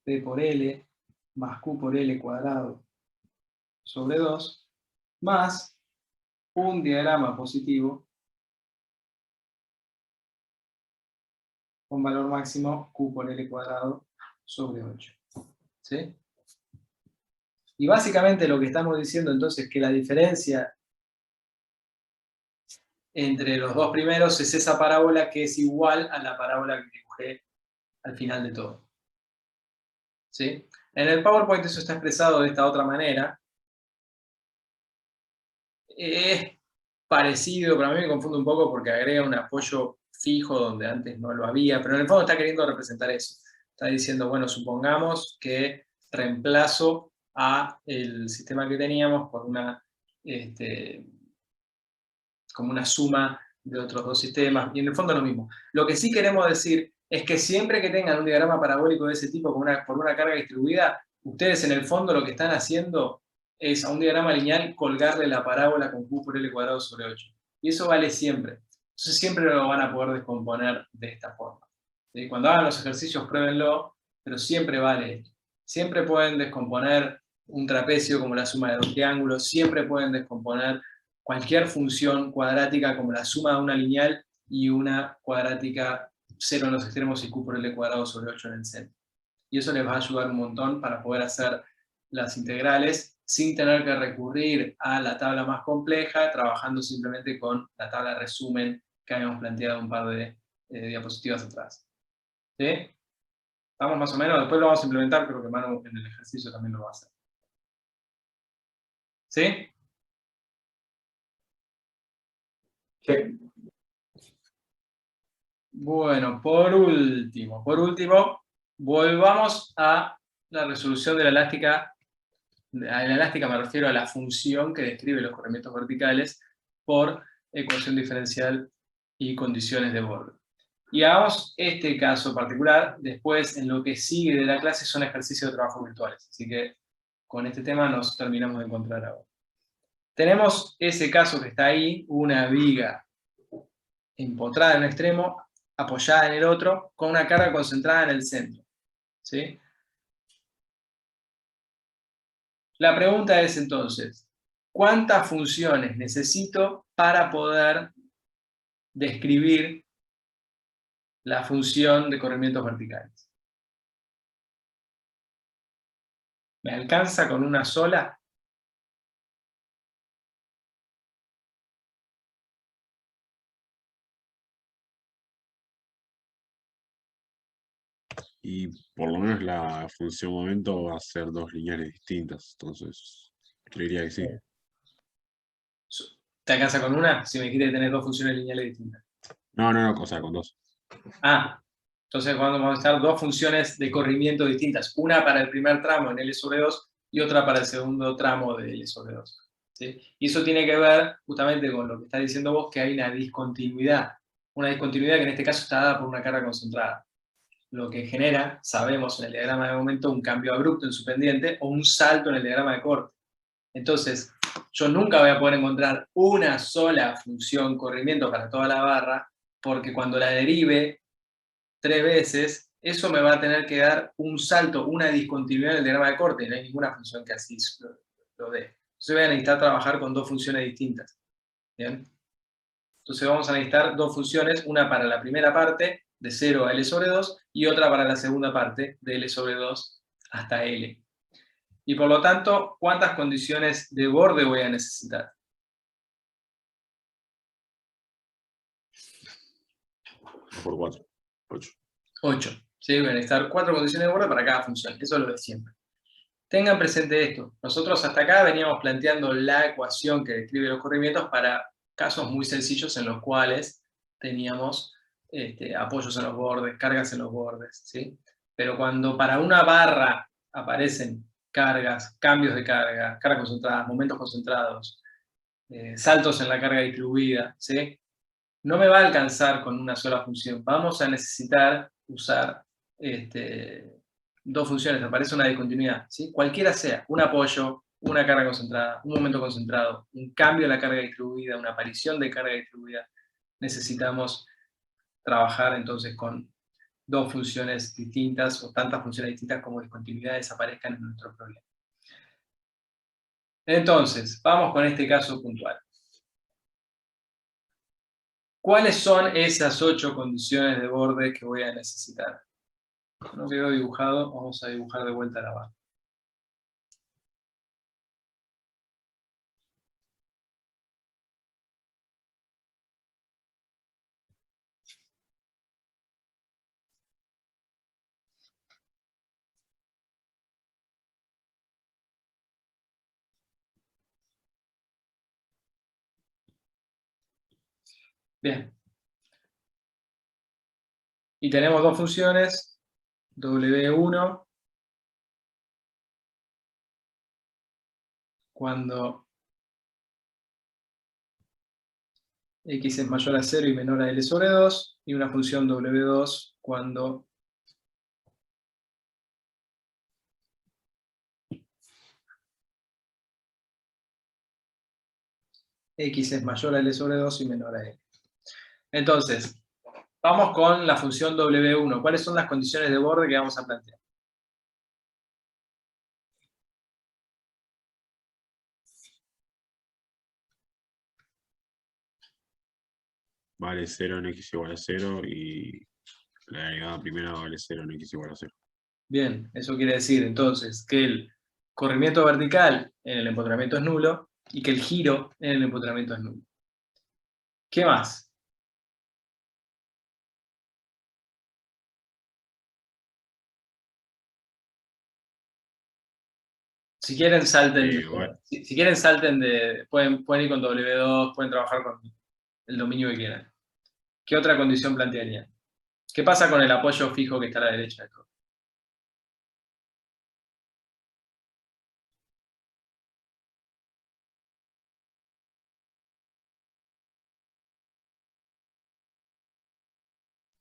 P por L más Q por L cuadrado sobre 2, más un diagrama positivo con valor máximo Q por L cuadrado sobre 8. ¿Sí? Y básicamente lo que estamos diciendo entonces es que la diferencia entre los dos primeros es esa parábola que es igual a la parábola que dibujé al final de todo. ¿Sí? En el PowerPoint eso está expresado de esta otra manera. Es parecido, pero a mí me confunde un poco porque agrega un apoyo fijo donde antes no lo había, pero en el fondo está queriendo representar eso. Está diciendo, bueno, supongamos que reemplazo a el sistema que teníamos por una, como una suma de otros dos sistemas, y en el fondo es lo mismo. Lo que sí queremos decir es que siempre que tengan un diagrama parabólico de ese tipo por una carga distribuida, ustedes en el fondo lo que están haciendo es a un diagrama lineal colgarle la parábola con Q por L cuadrado sobre 8. Y eso vale siempre. Entonces siempre lo van a poder descomponer de esta forma. ¿Sí? Cuando hagan los ejercicios, pruébenlo, pero siempre vale esto. Siempre pueden descomponer un trapecio como la suma de dos triángulos, siempre pueden descomponer cualquier función cuadrática como la suma de una lineal y una cuadrática 0 en los extremos y Q por L cuadrado sobre 8 en el centro. Y eso les va a ayudar un montón para poder hacer las integrales sin tener que recurrir a la tabla más compleja, trabajando simplemente con la tabla de resumen que habíamos planteado un par de diapositivas atrás. ¿Sí? ¿Estamos más o menos? Después lo vamos a implementar, creo que Manu en el ejercicio también lo va a hacer. ¿Sí? Sí. Bueno, por último, volvamos a la resolución de la elástica. A la elástica me refiero a la función que describe los corrimientos verticales por ecuación diferencial y condiciones de borde. Y hagamos este caso particular, después en lo que sigue de la clase son ejercicios de trabajo virtuales, así que con este tema nos terminamos de encontrar ahora. Tenemos ese caso que está ahí, una viga empotrada en un extremo, apoyada en el otro, con una carga concentrada en el centro. ¿Sí? La pregunta es entonces, ¿cuántas funciones necesito para poder describir la función de corrimientos verticales? ¿Me alcanza con una sola? Y por lo menos la función momento va a ser dos lineales distintas, entonces yo diría que sí. ¿Te alcanza con una? Si me dijiste que tenés dos funciones lineales distintas. No, o sea, con dos. Ah, entonces vamos a estar dos funciones de corrimiento distintas. Una para el primer tramo en L sobre 2 y otra para el segundo tramo de L sobre 2. ¿Sí? Y eso tiene que ver justamente con lo que está diciendo vos, que hay una discontinuidad. Una discontinuidad que en este caso está dada por una carga concentrada. Lo que genera, sabemos en el diagrama de momento, un cambio abrupto en su pendiente o un salto en el diagrama de corte. Entonces, yo nunca voy a poder encontrar una sola función corrimiento para toda la barra, porque cuando la derive 3 veces, eso me va a tener que dar un salto, una discontinuidad en el diagrama de corte, y no hay ninguna función que así lo dé. Entonces voy a necesitar trabajar con dos funciones distintas. ¿Bien? Entonces vamos a necesitar dos funciones, una para la primera parte, de 0 a L sobre 2, y otra para la segunda parte, de L sobre 2 hasta L. Y por lo tanto, ¿cuántas condiciones de borde voy a necesitar? Por 4. 8. 8. ¿Sí? Voy a necesitar 4 condiciones de borde para cada función. Eso es lo de siempre. Tengan presente esto. Nosotros hasta acá veníamos planteando la ecuación que describe los corrimientos para casos muy sencillos en los cuales teníamos apoyos en los bordes, cargas en los bordes. ¿Sí? Pero cuando para una barra aparecen cargas, cambios de carga, cargas concentradas, momentos concentrados, saltos en la carga distribuida, ¿sí? No me va a alcanzar con una sola función. Vamos a necesitar usar dos funciones, aparece una discontinuidad, ¿sí? Cualquiera sea, un apoyo, una carga concentrada, un momento concentrado, un cambio en la carga distribuida, una aparición de carga distribuida, necesitamos trabajar entonces con dos funciones distintas o tantas funciones distintas como discontinuidades aparezcan en nuestro problema. Entonces, vamos con este caso puntual. ¿Cuáles son esas 8 condiciones de borde que voy a necesitar? No quedó dibujado, vamos a dibujar de vuelta la barra. Bien. Y tenemos dos funciones, W1, cuando x es mayor a 0 y menor a L sobre 2, y una función W2 cuando X es mayor a L sobre 2 y menor a L. Entonces, vamos con la función W1. ¿Cuáles son las condiciones de borde que vamos a plantear? Vale 0 en x igual a 0 y la derivada primera vale 0 en x igual a 0. Bien, eso quiere decir entonces que el corrimiento vertical en el empotramiento es nulo y que el giro en el empotramiento es nulo. ¿Qué más? Si quieren salten, Bueno, si quieren salten pueden ir con W2, pueden trabajar con el dominio que quieran. ¿Qué otra condición plantearían? ¿Qué pasa con el apoyo fijo que está a la derecha de todo?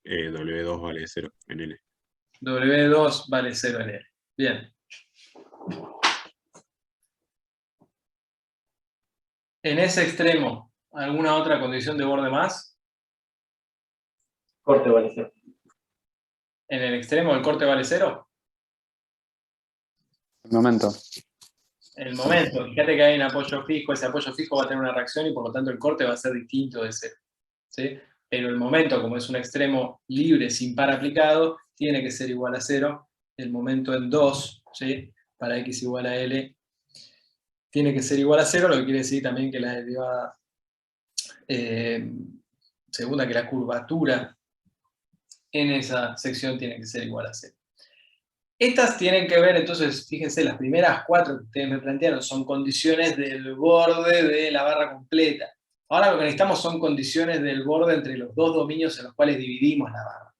W2 vale 0 en L. W2 vale 0 en L. Bien. En ese extremo, ¿alguna otra condición de borde más? Corte vale 0. ¿En el extremo el corte vale 0? El momento. En el momento, fíjate que hay un apoyo fijo, ese apoyo fijo va a tener una reacción y por lo tanto el corte va a ser distinto de 0. ¿Sí? Pero el momento, como es un extremo libre sin par aplicado, tiene que ser igual a 0. El momento en 2, ¿sí? Para x igual a L, tiene que ser igual a 0, lo que quiere decir también que la derivada segunda, que la curvatura en esa sección tiene que ser igual a 0. Estas tienen que ver, entonces, fíjense, las primeras 4 que ustedes me plantearon son condiciones del borde de la barra completa. Ahora lo que necesitamos son condiciones del borde entre los dos dominios en los cuales dividimos la barra.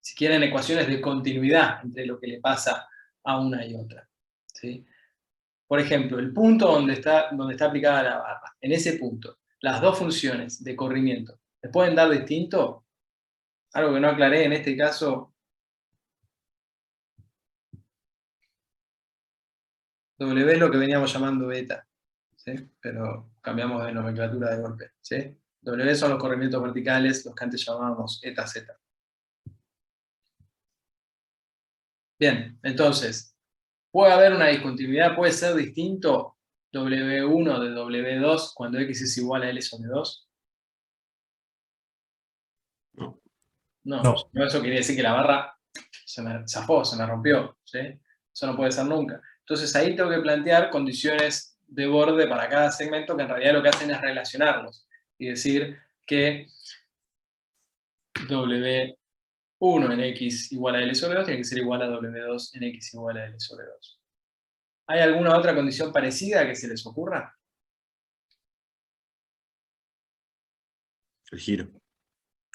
Si quieren, ecuaciones de continuidad entre lo que le pasa a una y otra. ¿Sí? Por ejemplo, el punto donde está aplicada la barra, en ese punto, las dos funciones de corrimiento, ¿se pueden dar distinto? Algo que no aclaré en este caso. W es lo que veníamos llamando beta, ¿sí? Pero cambiamos de nomenclatura de golpe, ¿sí? W son los corrimientos verticales, los que antes llamábamos eta z. Bien, entonces, puede haber una discontinuidad, puede ser distinto W1 de W2 cuando X es igual a L sobre 2. No. No, eso quiere decir que la barra se me zafó, se me rompió, ¿sí? Eso no puede ser nunca. Entonces ahí tengo que plantear condiciones de borde para cada segmento que en realidad lo que hacen es relacionarlos y decir que W1 en X igual a L sobre 2 tiene que ser igual a W2 en X igual a L sobre 2. ¿Hay alguna otra condición parecida que se les ocurra? El giro.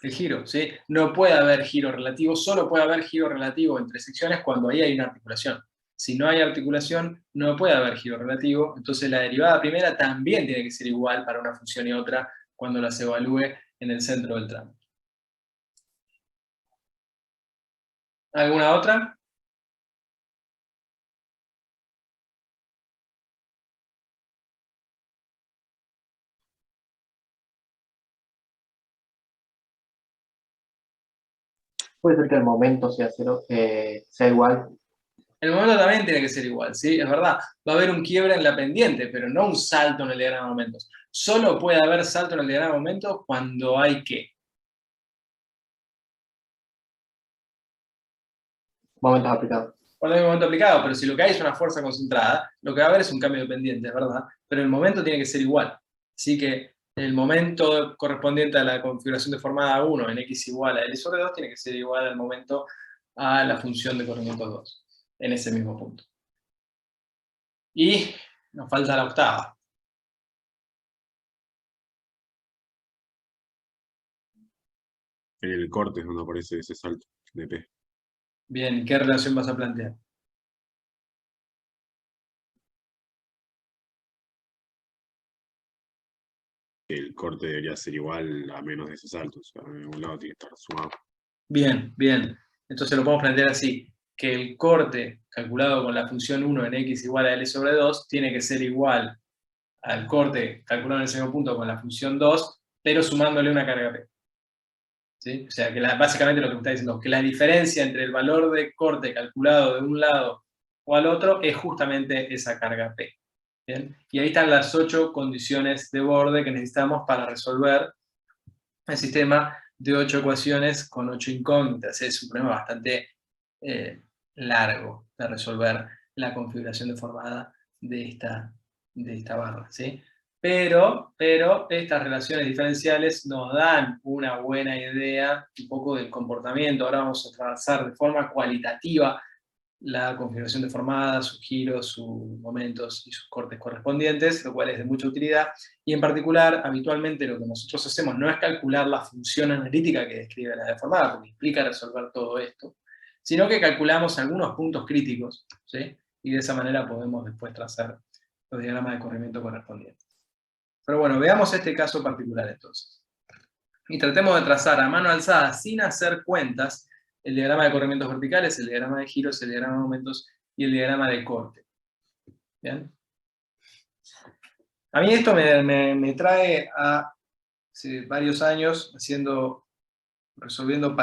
El giro, ¿sí? No puede haber giro relativo, solo puede haber giro relativo entre secciones cuando ahí hay una articulación. Si no hay articulación, no puede haber giro relativo, entonces la derivada primera también tiene que ser igual para una función y otra cuando las evalúe en el centro del tramo. ¿Alguna otra? Puede ser que el momento sea 0, sea igual. El momento también tiene que ser igual, ¿sí? Es verdad, va a haber un quiebre en la pendiente, pero no un salto en el diagrama de momentos. Solo puede haber salto en el diagrama de momentos cuando hay ¿qué? Momentos aplicados. Cuando hay un momento aplicado, pero si lo que hay es una fuerza concentrada, lo que va a haber es un cambio de pendiente, es verdad, pero el momento tiene que ser igual. Así que el momento correspondiente a la configuración deformada 1 en x igual a L sobre 2 tiene que ser igual al momento a la función de corrimiento 2, en ese mismo punto. Y nos falta la octava. En el corte es donde aparece ese salto de P. Bien, ¿qué relación vas a plantear? El corte debería ser igual a menos de ese salto. O sea, en algún lado tiene que estar sumado. Bien, bien. Entonces lo podemos plantear así, que el corte calculado con la función 1 en x igual a L sobre 2 tiene que ser igual al corte calculado en el segundo punto con la función 2, pero sumándole una carga P. ¿Sí? O sea, que básicamente lo que me está diciendo es que la diferencia entre el valor de corte calculado de un lado o al otro es justamente esa carga P. ¿Bien? Y ahí están las 8 condiciones de borde que necesitamos para resolver el sistema de 8 ecuaciones con 8 incógnitas. Es un problema bastante largo de resolver la configuración deformada de esta barra, ¿sí? Pero estas relaciones diferenciales nos dan una buena idea un poco del comportamiento. Ahora vamos a trazar de forma cualitativa la configuración deformada, sus giros, sus momentos y sus cortes correspondientes, lo cual es de mucha utilidad. Y en particular, habitualmente lo que nosotros hacemos no es calcular la función analítica que describe la deformada, porque implica resolver todo esto, sino que calculamos algunos puntos críticos, ¿sí? Y de esa manera podemos después trazar los diagramas de corrimiento correspondientes. Pero bueno, veamos este caso particular entonces. Y tratemos de trazar a mano alzada, sin hacer cuentas, el diagrama de corrimientos verticales, el diagrama de giros, el diagrama de momentos y el diagrama de corte. ¿Bien? A mí esto me trae a hace varios años resolviendo el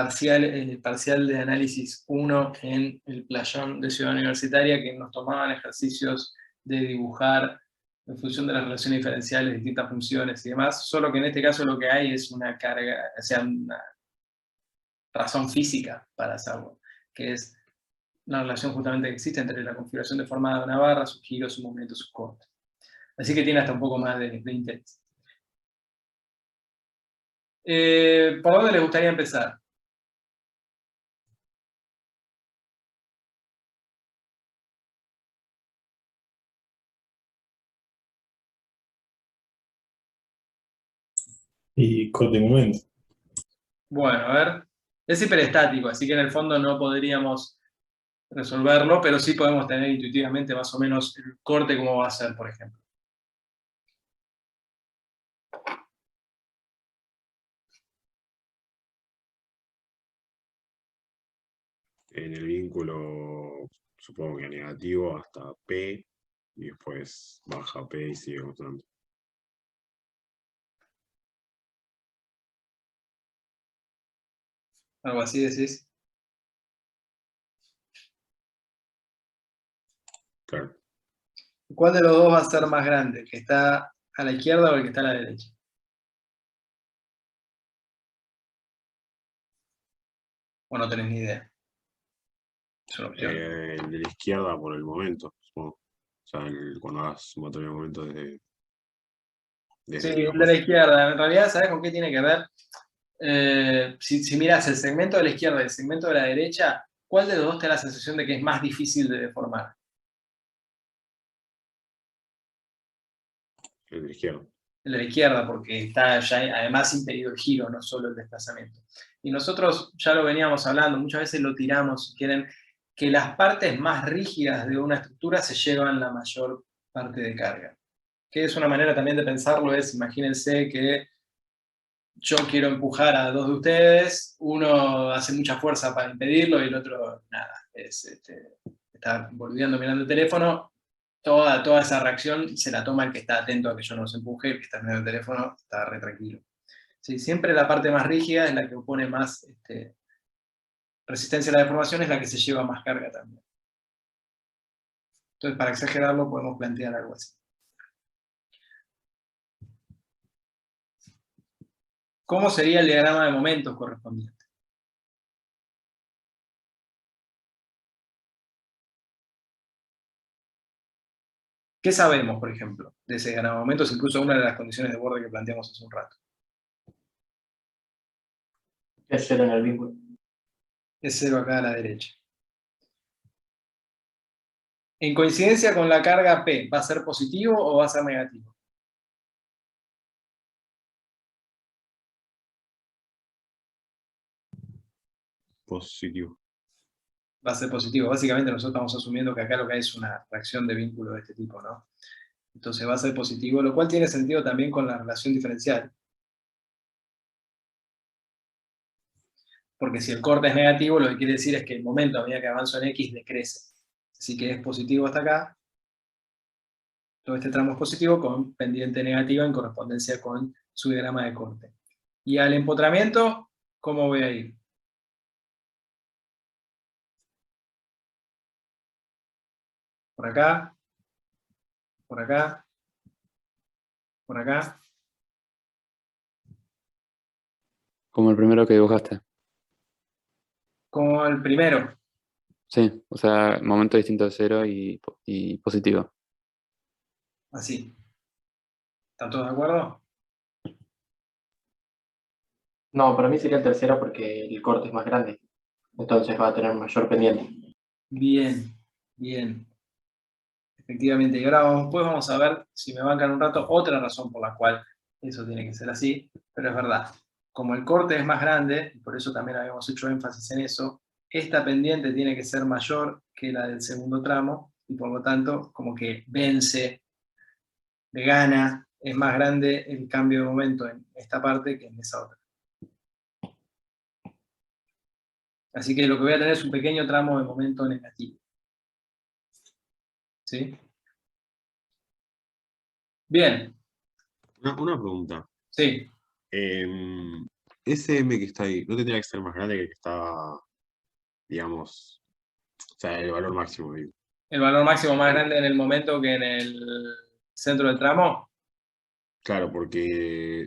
parcial de análisis 1 en el playón de Ciudad Universitaria, que nos tomaban ejercicios de dibujar en función de las relaciones diferenciales, distintas funciones y demás, solo que en este caso lo que hay es una carga, o sea, una razón física para hacerlo, que es la relación justamente que existe entre la configuración deformada de una barra, sus giros, sus movimientos, sus cortes. Así que tiene hasta un poco más de interés. ¿Por dónde les gustaría empezar? Y corte de momento. Bueno, a ver, es hiperestático, así que en el fondo no podríamos resolverlo, pero sí podemos tener intuitivamente más o menos el corte cómo va a ser, por ejemplo. En el vínculo, supongo que negativo hasta P, y después baja P y sigue constante. Algo así decís. Claro. ¿Cuál de los dos va a ser más grande? ¿El que está a la izquierda o el que está a la derecha? ¿O no tenés ni idea? Es una opción. El de la izquierda por el momento, supongo. O sea, cuando hagas sumatorio de momento desde Sí, que el de la izquierda. En realidad, ¿sabes con qué tiene que ver? Si miras el segmento de la izquierda y el segmento de la derecha, ¿cuál de los dos te da la sensación de que es más difícil de deformar? el de la izquierda. El de la izquierda, porque está ya además impedido el giro, no solo el desplazamiento. Y nosotros ya lo veníamos hablando, muchas veces lo tiramos, si quieren, que las partes más rígidas de una estructura se llevan la mayor parte de carga. Que es una manera también de pensarlo, es, imagínense que yo quiero empujar a dos de ustedes, uno hace mucha fuerza para impedirlo y el otro, nada, está volviendo mirando el teléfono, toda esa reacción se la toma el que está atento a que yo no los empuje, el que está mirando el teléfono está re tranquilo. Sí, siempre la parte más rígida es la que opone más resistencia a la deformación, es la que se lleva más carga también. Entonces, para exagerarlo, podemos plantear algo así. ¿Cómo sería el diagrama de momentos correspondiente? ¿Qué sabemos, por ejemplo, de ese diagrama de momentos? Incluso una de las condiciones de borde que planteamos hace un rato. Es 0 en el vínculo. Es 0 acá a la derecha. En coincidencia con la carga P, ¿va a ser positivo o va a ser negativo? Positivo. Va a ser positivo. Básicamente nosotros estamos asumiendo que acá lo que hay es una reacción de vínculo de este tipo, ¿no? Entonces va a ser positivo, lo cual tiene sentido también con la relación diferencial. Porque si el corte es negativo, lo que quiere decir es que el momento a medida que avanzo en X decrece. Así que es positivo hasta acá, todo este tramo es positivo con pendiente negativa en correspondencia con su diagrama de corte. Y al empotramiento, ¿cómo voy a ir? Por acá, por acá, por acá. Como el primero que dibujaste. Como el primero. Sí, o sea, momento distinto de cero y positivo. Así. ¿Están todos de acuerdo? No, para mí sería el tercero porque el corte es más grande. Entonces va a tener mayor pendiente. Bien, bien. Efectivamente. Y ahora después vamos a ver, si me bancan un rato, otra razón por la cual eso tiene que ser así, pero es verdad. Como el corte es más grande, y por eso también habíamos hecho énfasis en eso, esta pendiente tiene que ser mayor que la del segundo tramo, y por lo tanto, como que vence, le gana, es más grande el cambio de momento en esta parte que en esa otra. Así que lo que voy a tener es un pequeño tramo de momento negativo. ¿Sí? Bien, Una pregunta. sí. Ese M que está ahí, ¿no tendría que ser más grande que el que está, digamos, o sea, el valor máximo, digo? El valor máximo más grande en el momento que en el centro del tramo. Claro, porque...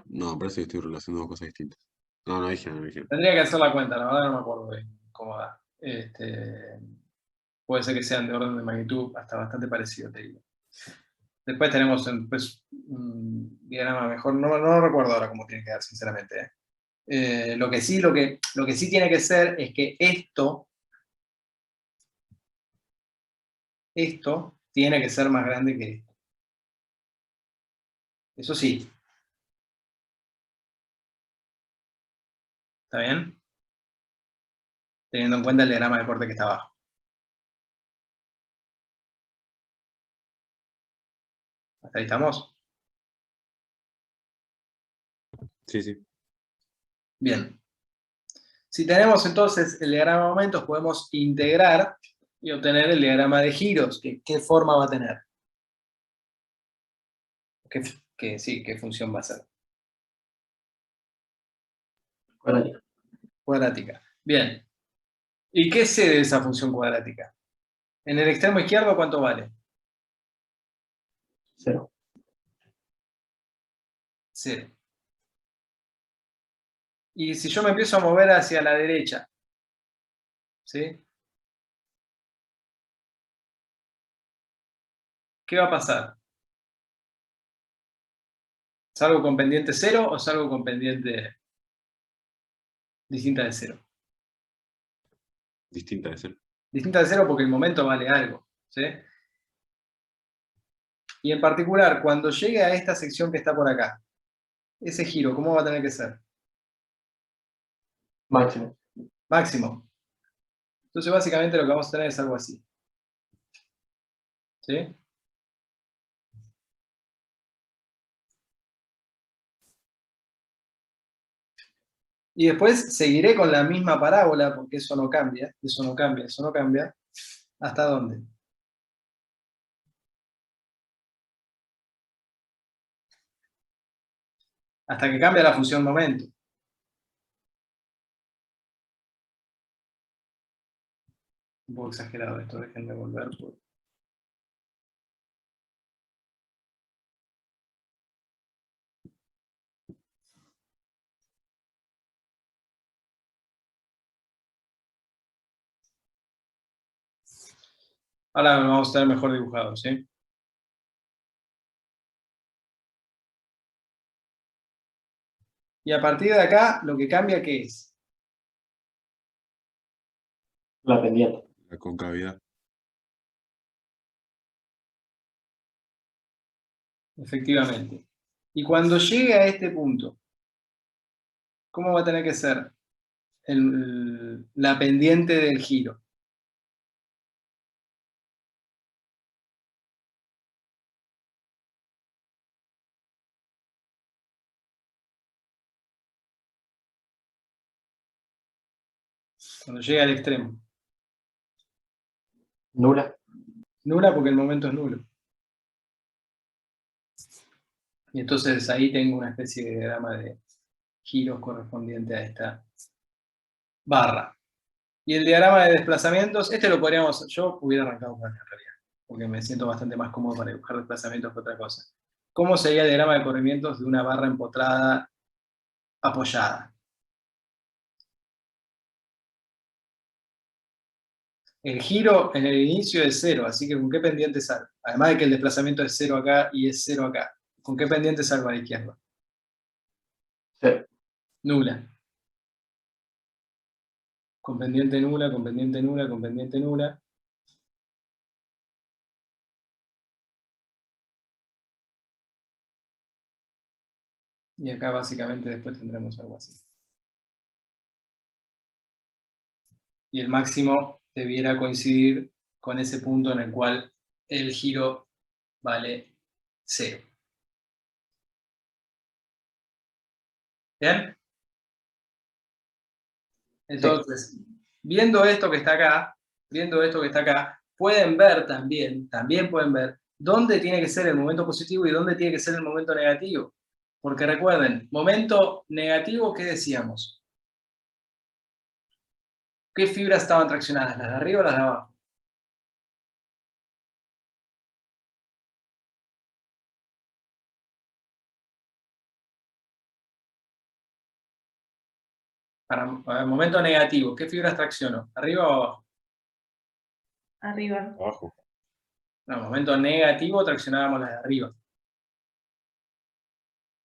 No, parece que estoy relacionando cosas distintas. No, no dije, no dije. Tendría que hacer la cuenta, la verdad no me acuerdo bien cómo da. Puede ser que sean de orden de magnitud hasta bastante parecido, te digo. Después tenemos pues, un diagrama mejor, no recuerdo ahora cómo tiene que dar, sinceramente. Lo que sí tiene que ser es que esto tiene que ser más grande que esto. Eso sí. ¿Está bien? Teniendo en cuenta el diagrama de corte que está abajo. ¿Hasta ahí estamos? Sí, sí. Bien. Si tenemos entonces el diagrama de momentos, podemos integrar y obtener el diagrama de giros. ¿Qué forma va a tener? ¿Qué función va a ser? Cuadrático. Cuadrática. Bien. ¿Y qué sé de esa función cuadrática? En el extremo izquierdo, ¿cuánto vale? 0. 0. Y si yo me empiezo a mover hacia la derecha, ¿sí? ¿Qué va a pasar? ¿Salgo con pendiente 0 o salgo con pendiente distinta de 0? Distinta de ser. Distinta de 0 porque el momento vale algo, ¿sí? Y en particular, cuando llegue a esta sección que está por acá, ese giro, ¿cómo va a tener que ser? Máximo. Máximo. Entonces, básicamente lo que vamos a tener es algo así. ¿Sí? Y después seguiré con la misma parábola, porque eso no cambia, eso no cambia, eso no cambia. ¿Hasta dónde? Hasta que cambia la función momento. Un poco exagerado esto, déjenme volver. Ahora lo vamos a tener mejor dibujado, ¿sí? Y a partir de acá, lo que cambia, ¿qué es? La pendiente. La concavidad. Efectivamente. Y cuando llegue a este punto, ¿cómo va a tener que ser la pendiente del giro? Cuando llegue al extremo. Nula. Nula porque el momento es nulo. Y entonces ahí tengo una especie de diagrama de giros correspondiente a esta barra. Y el diagrama de desplazamientos, este lo podríamos, yo hubiera arrancado con él en realidad, porque me siento bastante más cómodo para dibujar desplazamientos que otra cosa. ¿Cómo sería el diagrama de corrimientos de una barra empotrada apoyada? El giro en el inicio es 0, así que ¿con qué pendiente salgo? Además de que el desplazamiento es 0 acá y es 0 acá. ¿Con qué pendiente salgo a la izquierda? Cero. Nula. Con pendiente nula, con pendiente nula, con pendiente nula. Y acá básicamente después tendremos algo así. Y el máximo debiera coincidir con ese punto en el cual el giro vale 0. ¿Bien? Entonces, viendo esto que está acá, pueden ver también pueden ver dónde tiene que ser el momento positivo y dónde tiene que ser el momento negativo. Porque recuerden, momento negativo, ¿qué decíamos? ¿Qué fibras estaban traccionadas? ¿Las de arriba o las de abajo? Para el momento negativo, ¿qué fibras traccionó? ¿Arriba o abajo? Arriba. Abajo. No, momento negativo traccionábamos las de arriba.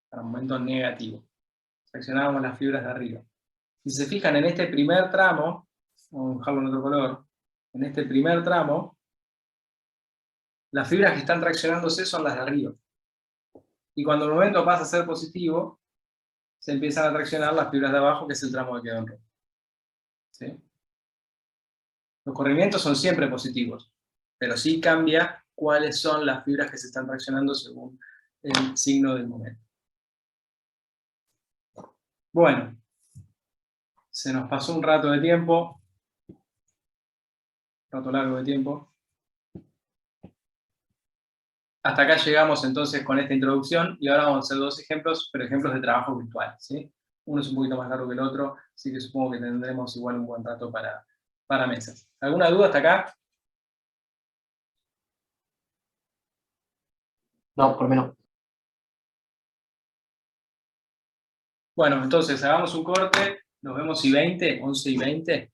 Para momento negativo. Traccionábamos las fibras de arriba. Si se fijan en este primer tramo, vamos a dejarlo en otro color, en este primer tramo, las fibras que están traccionándose son las de arriba. Y cuando el momento pasa a ser positivo, se empiezan a traccionar las fibras de abajo, que es el tramo que quedó en rojo. ¿Sí? Los corrimientos son siempre positivos, pero sí cambia cuáles son las fibras que se están traccionando según el signo del momento. Bueno, se nos pasó un rato de tiempo, un rato largo de tiempo. Hasta acá llegamos entonces con esta introducción y ahora vamos a hacer dos ejemplos, pero ejemplos de trabajo virtual, ¿sí? Uno es un poquito más largo que el otro, así que supongo que tendremos igual un buen rato para mesas. ¿Alguna duda hasta acá? No, por menos. Bueno, entonces hagamos un corte, nos vemos y 20, 11 y 20.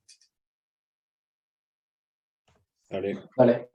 Dale. Vale.